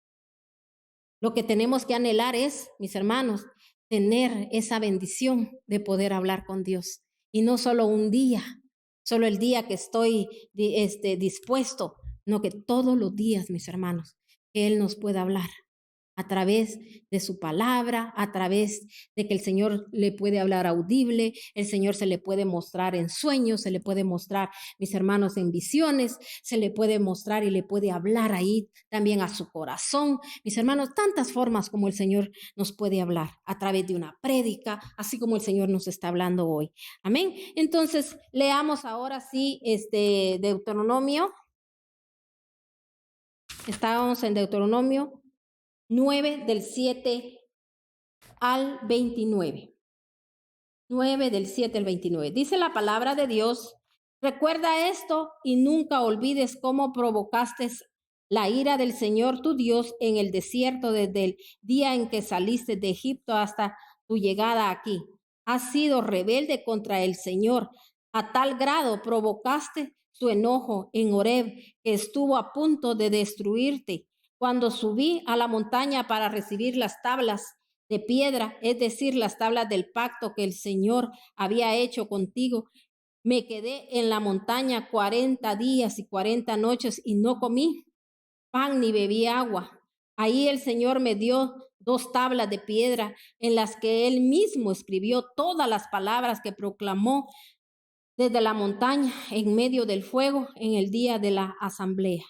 lo que tenemos que anhelar es, mis hermanos, tener esa bendición de poder hablar con Dios. Y no solo un día, solo el día que estoy dispuesto, no que todos los días, mis hermanos, que Él nos pueda hablar a través de su palabra, a través de que el Señor le puede hablar audible, el Señor se le puede mostrar en sueños, se le puede mostrar, mis hermanos, en visiones, se le puede mostrar y le puede hablar ahí también a su corazón. Mis hermanos, tantas formas como el Señor nos puede hablar, a través de una prédica, así como el Señor nos está hablando hoy. Amén. Entonces, leamos ahora sí Deuteronomio. Estábamos en Deuteronomio 9 del 7 al 29. 9 del 7 al 29. Dice la palabra de Dios, recuerda esto y nunca olvides cómo provocaste la ira del Señor tu Dios en el desierto desde el día en que saliste de Egipto hasta tu llegada aquí. Has sido rebelde contra el Señor. A tal grado provocaste su enojo en Horeb, que estuvo a punto de destruirte. Cuando subí a la montaña para recibir las tablas de piedra, es decir, las tablas del pacto que el Señor había hecho contigo, me quedé en la montaña 40 días y 40 noches y no comí pan ni bebí agua. Ahí el Señor me dio 2 tablas de piedra en las que Él mismo escribió todas las palabras que proclamó desde la montaña en medio del fuego en el día de la asamblea.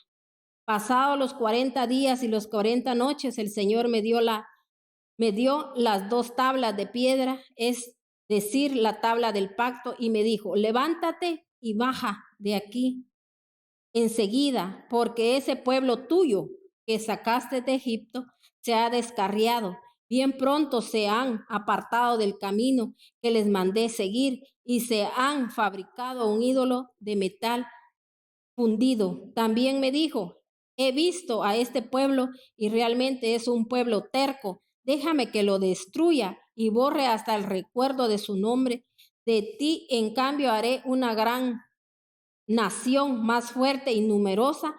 Pasados los 40 días y los 40 noches, el Señor me dio las 2 tablas de piedra, es decir, la tabla del pacto, y me dijo, levántate y baja de aquí enseguida, porque ese pueblo tuyo que sacaste de Egipto se ha descarriado. Bien pronto se han apartado del camino que les mandé seguir y se han fabricado un ídolo de metal fundido. También me dijo, he visto a este pueblo y realmente es un pueblo terco. Déjame que lo destruya y borre hasta el recuerdo de su nombre. De ti, en cambio, haré una gran nación más fuerte y numerosa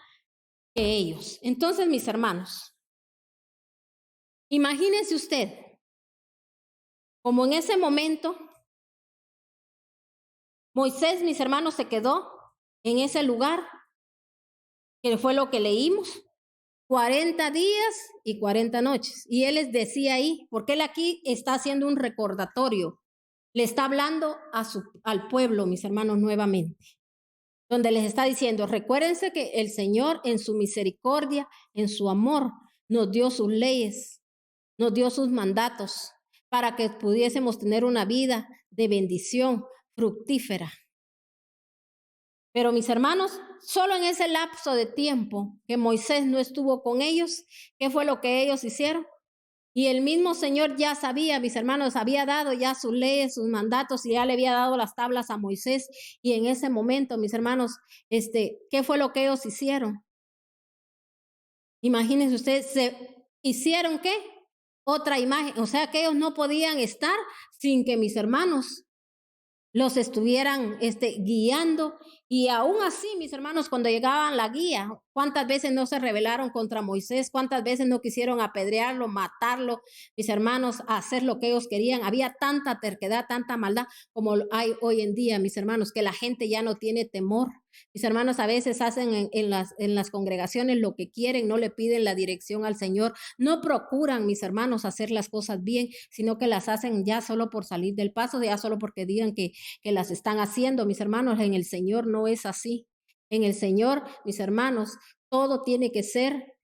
que ellos. Entonces, mis hermanos, imagínense usted, como en ese momento, Moisés, mis hermanos, se quedó en ese lugar, que fue lo que leímos, 40 días y 40 noches. Y él les decía ahí, porque él aquí está haciendo un recordatorio, le está hablando al pueblo, mis hermanos, nuevamente, donde les está diciendo, recuérdense que el Señor en su misericordia, en su amor, nos dio sus leyes, nos dio sus mandatos para que pudiésemos tener una vida de bendición fructífera. Pero mis hermanos, solo en ese lapso de tiempo que Moisés no estuvo con ellos, ¿qué fue lo que ellos hicieron? Y el mismo Señor ya sabía, mis hermanos, había dado ya sus leyes, sus mandatos y ya le había dado las tablas a Moisés. Y en ese momento, mis hermanos, ¿qué fue lo que ellos hicieron? Imagínense ustedes, ¿se hicieron qué? Otra imagen. O sea que ellos no podían estar sin que mis hermanos los estuvieran guiando. Y aún así, mis hermanos, cuando llegaban la guía, ¿cuántas veces no se rebelaron contra Moisés? ¿Cuántas veces no quisieron apedrearlo, matarlo, mis hermanos, hacer lo que ellos querían? Había tanta terquedad, tanta maldad como hay hoy en día, mis hermanos, que la gente ya no tiene temor. Mis hermanos a veces hacen en las congregaciones lo que quieren, no le piden la dirección al Señor, no procuran, mis hermanos, hacer las cosas bien, sino que las hacen ya solo por salir del paso, ya solo porque digan que las están haciendo. Mis hermanos, en el Señor no es así. En el Señor, mis hermanos, todo tiene que ser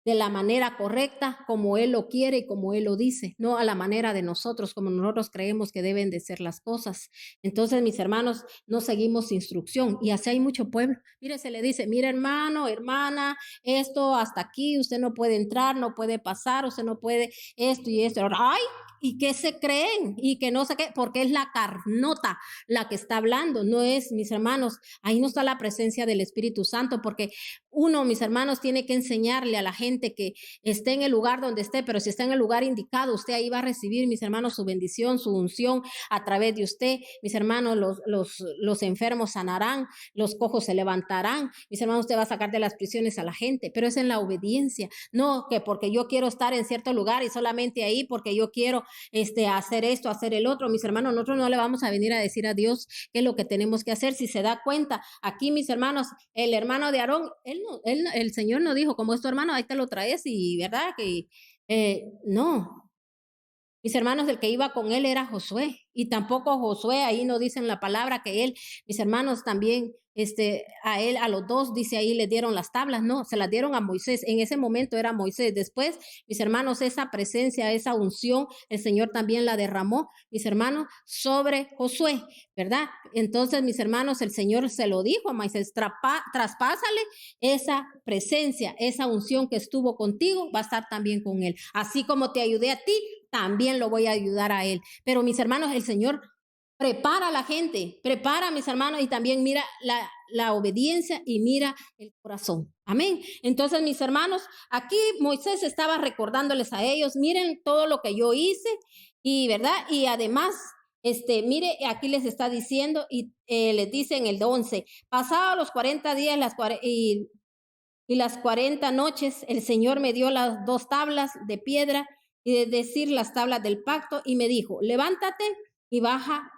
de la manera correcta, como Él lo quiere y como Él lo dice, no a la manera de nosotros, como nosotros creemos que deben de ser las cosas. Entonces, mis hermanos, no seguimos instrucción y así hay mucho pueblo. Mire, se le dice, mire hermano, hermana, esto hasta aquí, usted no puede entrar, no puede pasar, usted no puede esto y esto. ¡Ay! ¿Y qué se creen? Y que no sé qué, porque es la carnota la que está hablando, no es, mis hermanos, ahí no está la presencia del Espíritu Santo, porque uno, mis hermanos, tiene que enseñarle a la gente que esté en el lugar donde esté, pero si está en el lugar indicado, usted ahí va a recibir, mis hermanos, su bendición, su unción a través de usted. Mis hermanos, los enfermos sanarán, los cojos se levantarán. Mis hermanos, usted va a sacar de las prisiones a la gente, pero es en la obediencia, no que porque yo quiero estar en cierto lugar y solamente ahí porque yo quiero hacer esto, hacer el otro. Mis hermanos, nosotros no le vamos a venir a decir a Dios qué es lo que tenemos que hacer. Si se da cuenta, aquí, mis hermanos, el hermano de Aarón, el Señor no dijo, como es tu hermano, ahí te lo traes y verdad que no. Mis hermanos, el que iba con él era Josué, y tampoco Josué, ahí no dicen la palabra que él, mis hermanos también, a él, a los dos, dice ahí, le dieron las tablas, no, se las dieron a Moisés, en ese momento era Moisés, después, mis hermanos, esa presencia, esa unción, el Señor también la derramó, mis hermanos, sobre Josué, ¿verdad? Entonces, mis hermanos, el Señor se lo dijo a Moisés, traspásale esa presencia, esa unción que estuvo contigo, va a estar también con él, así como te ayudé a ti, también lo voy a ayudar a él. Pero mis hermanos, el Señor prepara a la gente, prepara a mis hermanos y también mira la obediencia y mira el corazón. Amén. Entonces, mis hermanos, aquí Moisés estaba recordándoles a ellos, miren todo lo que yo hice y verdad, y además mire, aquí les está diciendo y les dice en el 11, pasados los 40 días y las 40 noches, el Señor me dio las dos tablas de piedra y de decir las tablas del pacto y me dijo, levántate y baja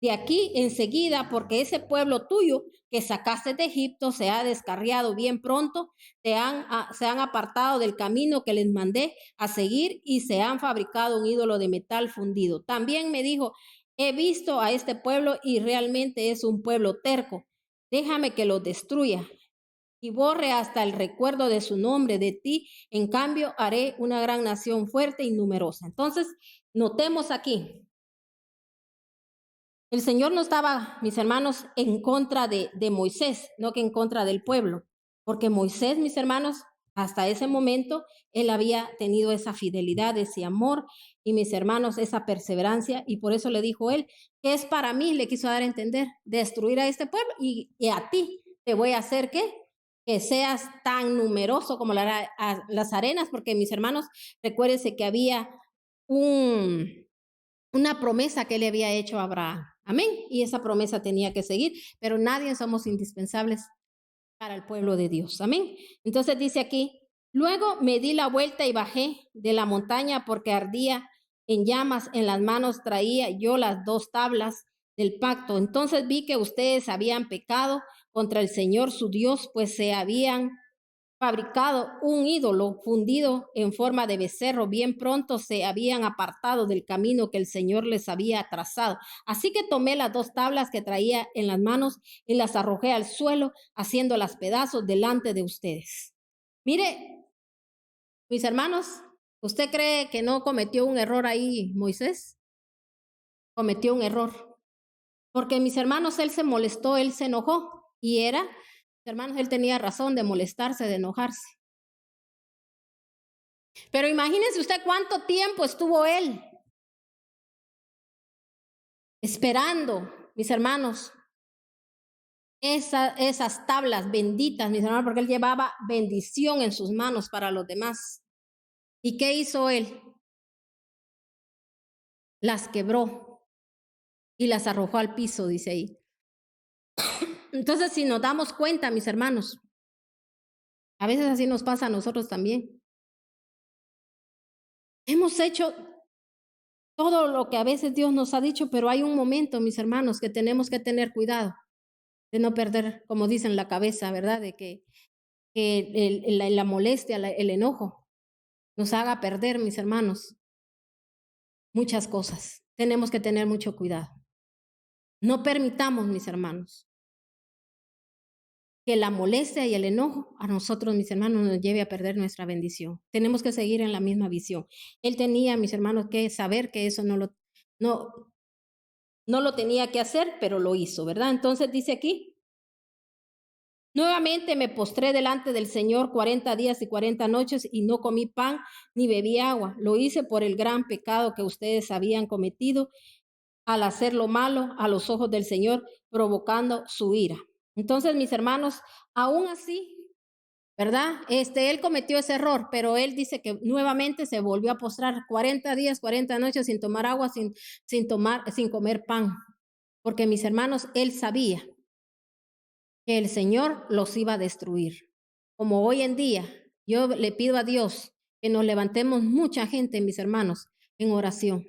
de aquí enseguida, porque ese pueblo tuyo que sacaste de Egipto se ha descarriado bien pronto, se han apartado del camino que les mandé a seguir y se han fabricado un ídolo de metal fundido. También me dijo, he visto a este pueblo y realmente es un pueblo terco. Déjame que lo destruya y borre hasta el recuerdo de su nombre de ti. En cambio, haré una gran nación fuerte y numerosa. Entonces, notemos aquí, el Señor no estaba, mis hermanos, en contra de Moisés, no que en contra del pueblo, porque Moisés, mis hermanos, hasta ese momento, él había tenido esa fidelidad, ese amor, y mis hermanos, esa perseverancia, y por eso le dijo él, que es para mí, le quiso dar a entender, destruir a este pueblo, y a ti te voy a hacer, ¿qué? Que seas tan numeroso como las arenas, porque mis hermanos, recuérdense que había una promesa que le había hecho a Abraham. Amén. Y esa promesa tenía que seguir, pero nadie somos indispensables para el pueblo de Dios. Amén. Entonces dice aquí, luego me di la vuelta y bajé de la montaña porque ardía en llamas, en las manos traía yo las dos tablas del pacto. Entonces vi que ustedes habían pecado contra el Señor su Dios, pues se habían fabricado un ídolo fundido en forma de becerro. Bien pronto se habían apartado del camino que el Señor les había trazado. Así que tomé las dos tablas que traía en las manos y las arrojé al suelo, haciéndolas pedazos delante de ustedes. Mire, mis hermanos, ¿usted cree que no cometió un error ahí Moisés? Cometió un error. Porque mis hermanos, él se molestó, él se enojó. Y era, mis hermanos, él tenía razón de molestarse, de enojarse. Pero imagínense usted cuánto tiempo estuvo él esperando, mis hermanos, esas tablas benditas, mis hermanos, porque él llevaba bendición en sus manos para los demás. ¿Y qué hizo él? Las quebró y las arrojó al piso, dice ahí. Entonces, si nos damos cuenta, mis hermanos, a veces así nos pasa a nosotros también. Hemos hecho todo lo que a veces Dios nos ha dicho, pero hay un momento, mis hermanos, que tenemos que tener cuidado de no perder, como dicen, la cabeza, ¿verdad? De que la molestia, el enojo nos haga perder, mis hermanos, muchas cosas. Tenemos que tener mucho cuidado. No permitamos, mis hermanos, que la molestia y el enojo a nosotros, mis hermanos, nos lleve a perder nuestra bendición. Tenemos que seguir en la misma visión. Él tenía, mis hermanos, que saber que eso no lo tenía que hacer, pero lo hizo, ¿verdad? Entonces dice aquí, nuevamente me postré delante del Señor 40 días y 40 noches y no comí pan ni bebí agua. Lo hice por el gran pecado que ustedes habían cometido al hacer lo malo a los ojos del Señor, provocando su ira. Entonces, mis hermanos, aún así, ¿verdad? Él cometió ese error, pero él dice que nuevamente se volvió a postrar 40 días, 40 noches sin tomar agua, sin comer pan. Porque, mis hermanos, él sabía que el Señor los iba a destruir. Como hoy en día, yo le pido a Dios que nos levantemos mucha gente, mis hermanos, en oración,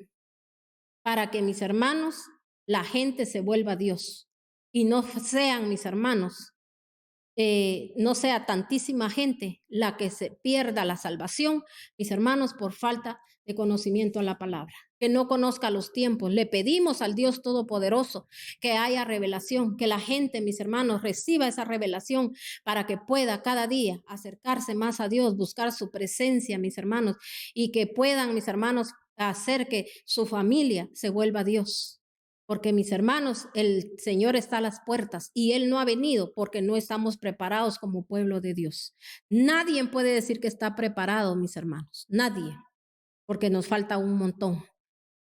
para que mis hermanos, la gente se vuelva a Dios y no sean, mis hermanos, no sea tantísima gente la que se pierda la salvación, mis hermanos, por falta de conocimiento a la palabra, que no conozca los tiempos. Le pedimos al Dios Todopoderoso que haya revelación, que la gente, mis hermanos, reciba esa revelación para que pueda cada día acercarse más a Dios, buscar su presencia, mis hermanos, y que puedan, mis hermanos, hacer que su familia se vuelva a Dios. Porque mis hermanos, el Señor está a las puertas y Él no ha venido porque no estamos preparados como pueblo de Dios. Nadie puede decir que está preparado, mis hermanos. Nadie, porque nos falta un montón.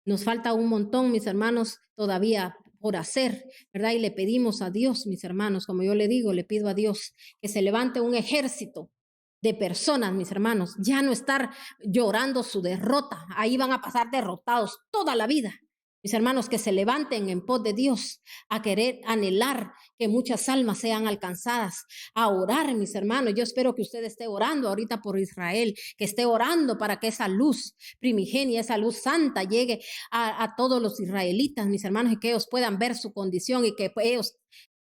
Nos falta un montón, mis hermanos, todavía por hacer, ¿verdad? Y le pedimos a Dios, mis hermanos, como yo le digo, le pido a Dios que se levante un ejército de personas, mis hermanos, ya no estar llorando su derrota. Ahí van a pasar derrotados toda la vida. Mis hermanos, que se levanten en pos de Dios, a querer anhelar que muchas almas sean alcanzadas, a orar, mis hermanos. Yo espero que usted esté orando ahorita por Israel, que esté orando para que esa luz primigenia, esa luz santa llegue a todos los israelitas, mis hermanos, y que ellos puedan ver su condición y que ellos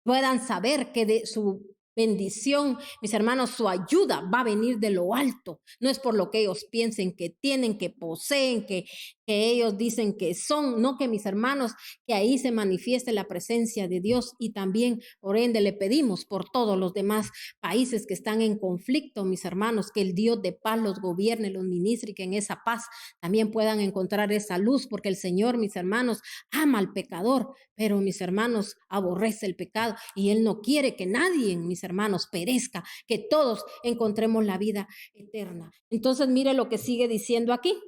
puedan saber que de su bendición, mis hermanos, su ayuda va a venir de lo alto. No es por lo que ellos piensen que tienen, que poseen, que ellos dicen que son, no, que mis hermanos, que ahí se manifieste la presencia de Dios. Y también, por ende, le pedimos por todos los demás países que están en conflicto, mis hermanos, que el Dios de paz los gobierne, los ministre y que en esa paz también puedan encontrar esa luz, porque el Señor, mis hermanos, ama al pecador, pero mis hermanos, aborrece el pecado y Él no quiere que nadie, mis hermanos, perezca, que todos encontremos la vida eterna. Entonces, mire lo que sigue diciendo aquí.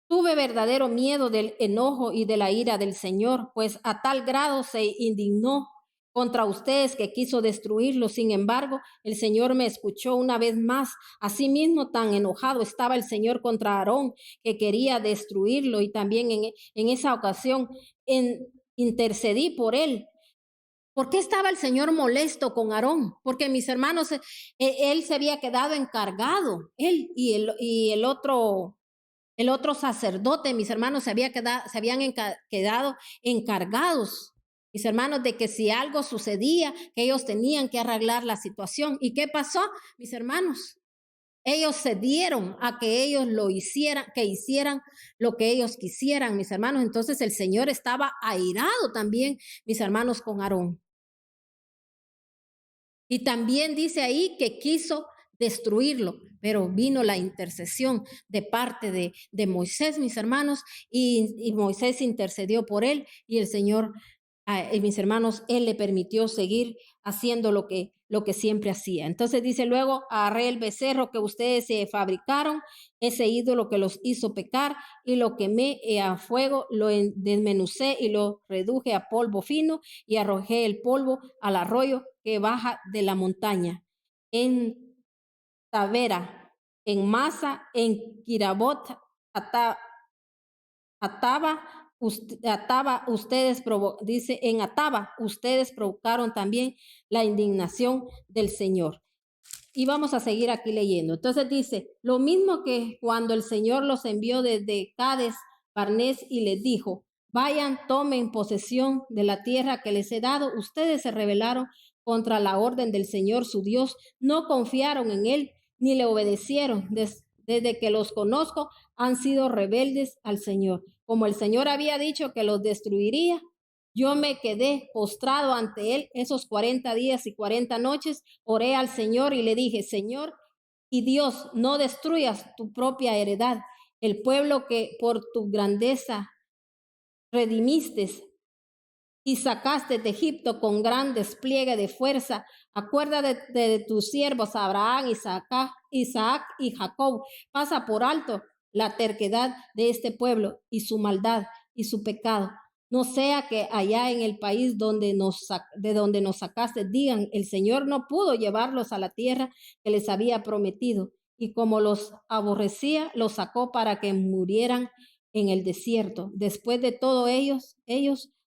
Tuve verdadero miedo del enojo y de la ira del Señor, pues a tal grado se indignó contra ustedes que quiso destruirlos. Sin embargo, el Señor me escuchó una vez más. Asimismo, tan enojado estaba el Señor contra Aarón, que quería destruirlo, y también en esa ocasión intercedí por él. ¿Por qué estaba el Señor molesto con Aarón? Porque mis hermanos, él se había quedado encargado, él y el otro sacerdote, mis hermanos, se habían quedado encargados, mis hermanos, de que si algo sucedía, que ellos tenían que arreglar la situación. ¿Y qué pasó, mis hermanos? Ellos cedieron a que ellos que hicieran lo que ellos quisieran, mis hermanos. Entonces el Señor estaba airado también, mis hermanos, con Aarón. Y también dice ahí que quiso destruirlo, pero vino la intercesión de parte de Moisés, mis hermanos, y Moisés intercedió por él y el Señor, mis hermanos, él le permitió seguir haciendo lo que siempre hacía. Entonces dice luego, agarré el becerro que ustedes se fabricaron, ese ídolo que los hizo pecar, y lo quemé a fuego, lo desmenucé y lo reduje a polvo fino y arrojé el polvo al arroyo que baja de la montaña. En Tavera, en Masa, en Kirabot, dice, en Ataba, ustedes provocaron también la indignación del Señor. Y vamos a seguir aquí leyendo. Entonces dice, lo mismo que cuando el Señor los envió desde Cades, Barnés, y les dijo, vayan, tomen posesión de la tierra que les he dado. Ustedes se rebelaron contra la orden del Señor su Dios, no confiaron en él, ni le obedecieron. Desde que los conozco, han sido rebeldes al Señor. Como el Señor había dicho que los destruiría, yo me quedé postrado ante él esos 40 días y 40 noches, oré al Señor y le dije, Señor y Dios, no destruyas tu propia heredad, el pueblo que por tu grandeza redimiste y sacaste de Egipto con gran despliegue de fuerza. Acuérdate de tus siervos Abraham, Isaac y Jacob. Pasa por alto la terquedad de este pueblo y su maldad y su pecado. No sea que allá en el país de donde nos sacaste digan, el Señor no pudo llevarlos a la tierra que les había prometido. Y como los aborrecía, los sacó para que murieran en el desierto. Después de todo ellos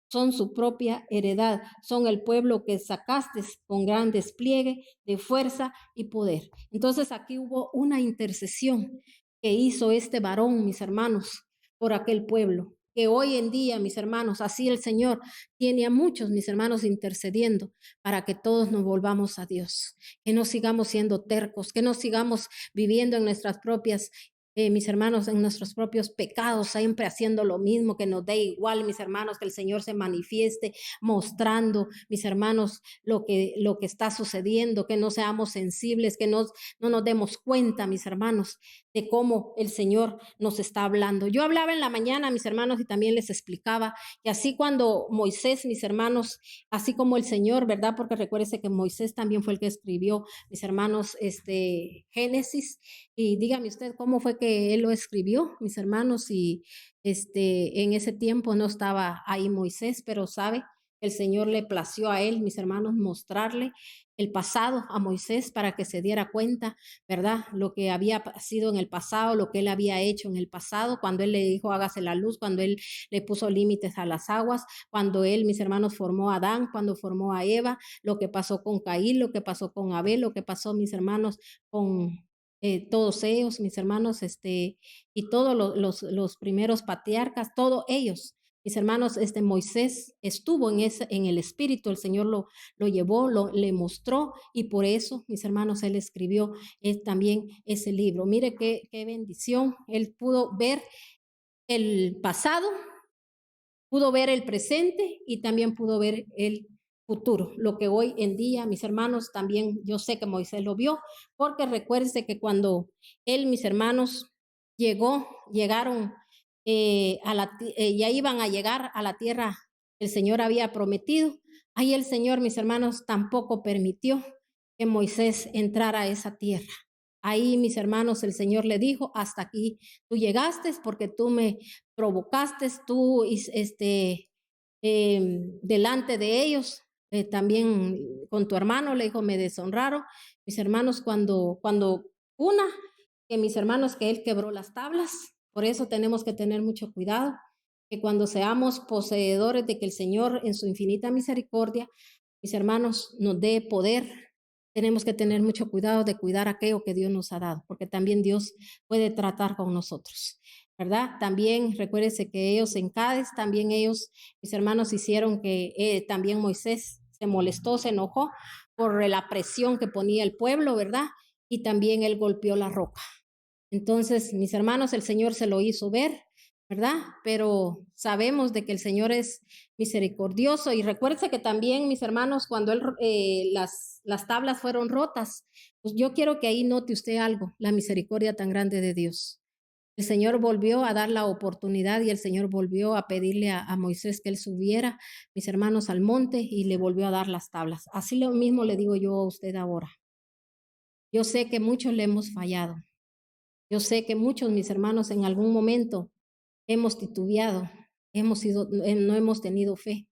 son su propia heredad, son el pueblo que sacaste con gran despliegue de fuerza y poder. Entonces aquí hubo una intercesión que hizo este varón, mis hermanos, por aquel pueblo, que hoy en día, mis hermanos, así el Señor tiene a muchos, mis hermanos, intercediendo para que todos nos volvamos a Dios, que no sigamos siendo tercos, que no sigamos viviendo en nuestras propias mis hermanos, en nuestros propios pecados, siempre haciendo lo mismo, que nos dé igual, mis hermanos, que el Señor se manifieste mostrando, mis hermanos, lo que está sucediendo, que no seamos sensibles, que no nos demos cuenta, mis hermanos, de cómo el Señor nos está hablando. Yo hablaba en la mañana, mis hermanos, y también les explicaba que así cuando Moisés, mis hermanos, así como el Señor, ¿verdad? Porque recuérdese que Moisés también fue el que escribió, mis hermanos, Génesis. Y dígame usted cómo fue que él lo escribió, mis hermanos, y en ese tiempo no estaba ahí Moisés, pero sabe, el Señor le plació a él, mis hermanos, mostrarle el pasado a Moisés para que se diera cuenta, ¿verdad? Lo que había sido en el pasado, lo que él había hecho en el pasado, cuando él le dijo hágase la luz, cuando él le puso límites a las aguas, cuando él, mis hermanos, formó a Adán, cuando formó a Eva, lo que pasó con Caín, lo que pasó con Abel, lo que pasó, mis hermanos, con todos ellos, mis hermanos, y todos los primeros patriarcas, todos ellos, mis hermanos, Moisés estuvo en el Espíritu, el Señor lo llevó, le mostró, y por eso, mis hermanos, él escribió también ese libro. Mire qué bendición, él pudo ver el pasado, pudo ver el presente y también pudo ver el futuro, lo que hoy en día, mis hermanos, también yo sé que Moisés lo vio, porque recuérdense que cuando él, mis hermanos, llegaron ya iban a llegar a la tierra que el Señor había prometido, ahí el Señor, mis hermanos, tampoco permitió que Moisés entrara a esa tierra. Ahí, mis hermanos, el Señor le dijo, hasta aquí tú llegaste porque tú me provocaste, tú, delante de ellos, también con tu hermano, le dijo, me deshonraron. Mis hermanos, cuando que mis hermanos, que él quebró las tablas, por eso tenemos que tener mucho cuidado, que cuando seamos poseedores de que el Señor en su infinita misericordia, mis hermanos, nos dé poder, tenemos que tener mucho cuidado de cuidar aquello que Dios nos ha dado, porque también Dios puede tratar con nosotros, ¿verdad? También recuérdense que ellos en Cádiz, también ellos, mis hermanos, hicieron que también Moisés se molestó, se enojó por la presión que ponía el pueblo, ¿verdad? Y también él golpeó la roca. Entonces, mis hermanos, el Señor se lo hizo ver, ¿verdad? Pero sabemos de que el Señor es misericordioso. Y recuerde que también, mis hermanos, cuando las tablas fueron rotas, pues yo quiero que ahí note usted algo, la misericordia tan grande de Dios. El Señor volvió a dar la oportunidad y el Señor volvió a pedirle a Moisés que él subiera, mis hermanos, al monte y le volvió a dar las tablas. Así lo mismo le digo yo a usted ahora. Yo sé que muchos le hemos fallado. Yo sé que muchos, mis hermanos, en algún momento hemos titubeado, no hemos tenido fe.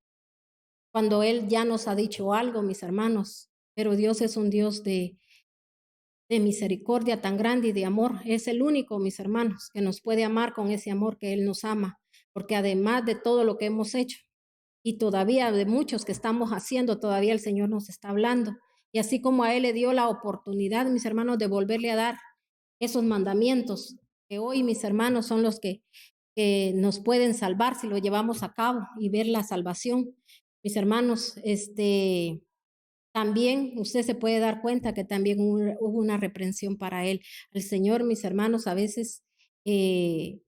Cuando Él ya nos ha dicho algo, mis hermanos, pero Dios es un Dios de misericordia tan grande y de amor. Es el único, mis hermanos, que nos puede amar con ese amor que Él nos ama, porque además de todo lo que hemos hecho y todavía de muchos que estamos haciendo, todavía el Señor nos está hablando. Y así como a Él le dio la oportunidad, mis hermanos, de volverle a dar esos mandamientos, que hoy, mis hermanos, son los que nos pueden salvar si lo llevamos a cabo y ver la salvación. Mis hermanos, también usted se puede dar cuenta que también hubo una reprensión para él. El Señor, mis hermanos, a veces Él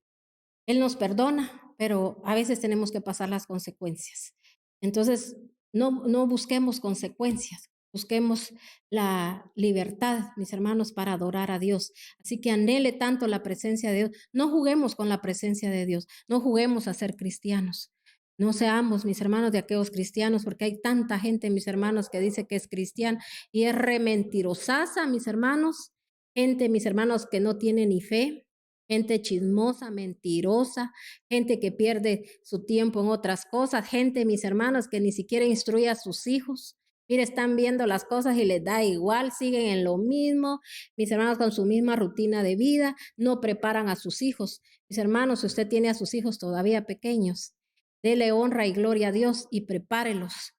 nos perdona, pero a veces tenemos que pasar las consecuencias. Entonces, no busquemos consecuencias, busquemos la libertad, mis hermanos, para adorar a Dios. Así que anhele tanto la presencia de Dios. No juguemos con la presencia de Dios, no juguemos a ser cristianos. No seamos, mis hermanos, de aquellos cristianos, porque hay tanta gente, mis hermanos, que dice que es cristiana y es re mentirosaza, mis hermanos. Gente, mis hermanos, que no tiene ni fe, gente chismosa, mentirosa, gente que pierde su tiempo en otras cosas, gente, mis hermanos, que ni siquiera instruye a sus hijos. Mire, están viendo las cosas y les da igual, siguen en lo mismo, mis hermanos con su misma rutina de vida, no preparan a sus hijos. Mis hermanos, si usted tiene a sus hijos todavía pequeños, dele honra y gloria a Dios y prepárelos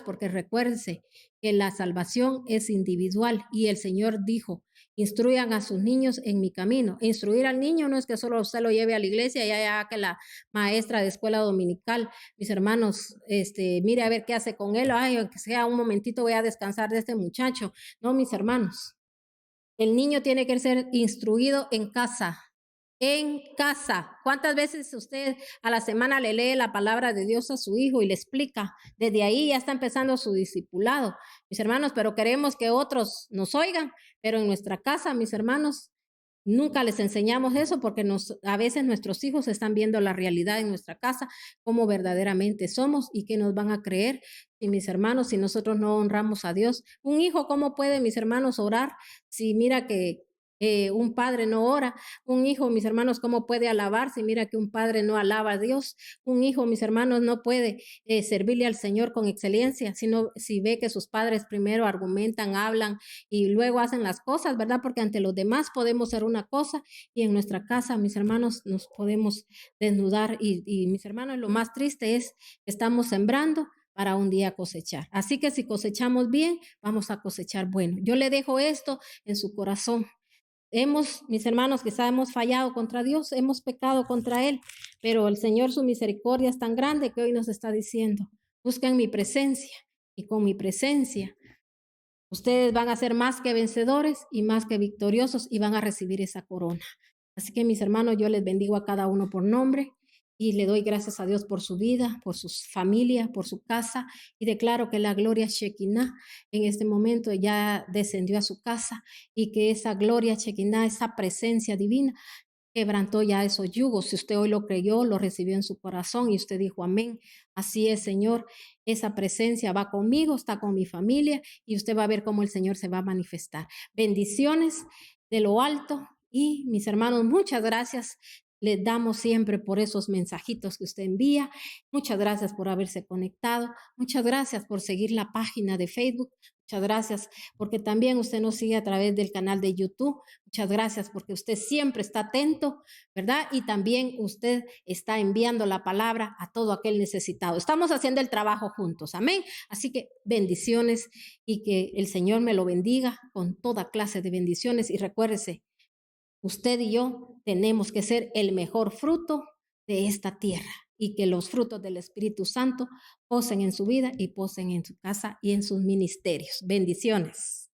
porque recuérdense que la salvación es individual y el Señor dijo, instruyan a sus niños en mi camino. Instruir al niño no es que solo usted lo lleve a la iglesia y ya que la maestra de escuela dominical, mis hermanos, mire a ver qué hace con él, ay, aunque sea un momentito voy a descansar de este muchacho. No, mis hermanos, el niño tiene que ser instruido en casa. En casa. ¿Cuántas veces usted a la semana le lee la palabra de Dios a su hijo y le explica? Desde ahí ya está empezando su discipulado, mis hermanos, pero queremos que otros nos oigan, pero en nuestra casa, mis hermanos, nunca les enseñamos eso porque a veces nuestros hijos están viendo la realidad en nuestra casa, cómo verdaderamente somos y que nos van a creer. Y mis hermanos, si nosotros no honramos a Dios, un hijo, ¿cómo puede, mis hermanos, orar si mira que un padre no ora? Un hijo, mis hermanos, ¿cómo puede alabar si mira que un padre no alaba a Dios? Un hijo, mis hermanos, no puede servirle al Señor con excelencia, sino si ve que sus padres primero argumentan, hablan y luego hacen las cosas, ¿verdad? Porque ante los demás podemos ser una cosa y en nuestra casa, mis hermanos, nos podemos desnudar y mis hermanos, lo más triste es que estamos sembrando para un día cosechar. Así que si cosechamos bien, vamos a cosechar bueno. Yo le dejo esto en su corazón. Mis hermanos, quizá hemos fallado contra Dios, hemos pecado contra Él, pero el Señor, su misericordia es tan grande que hoy nos está diciendo, busquen mi presencia y con mi presencia ustedes van a ser más que vencedores y más que victoriosos y van a recibir esa corona. Así que mis hermanos, yo les bendigo a cada uno por nombre y le doy gracias a Dios por su vida, por su familia, por su casa y declaro que la gloria Shekinah en este momento ya descendió a su casa y que esa gloria Shekinah, esa presencia divina quebrantó ya esos yugos. Si usted hoy lo creyó, lo recibió en su corazón y usted dijo amén. Así es, Señor, esa presencia va conmigo, está con mi familia y usted va a ver cómo el Señor se va a manifestar. Bendiciones de lo alto y mis hermanos, muchas gracias. Les damos siempre por esos mensajitos que usted envía. Muchas gracias por haberse conectado. Muchas gracias por seguir la página de Facebook. Muchas gracias porque también usted nos sigue a través del canal de YouTube. Muchas gracias porque usted siempre está atento, ¿verdad? Y también usted está enviando la palabra a todo aquel necesitado. Estamos haciendo el trabajo juntos, amén. Así que bendiciones y que el Señor me lo bendiga con toda clase de bendiciones. Y recuérdese, usted y yo tenemos que ser el mejor fruto de esta tierra y que los frutos del Espíritu Santo posen en su vida y posen en su casa y en sus ministerios. Bendiciones.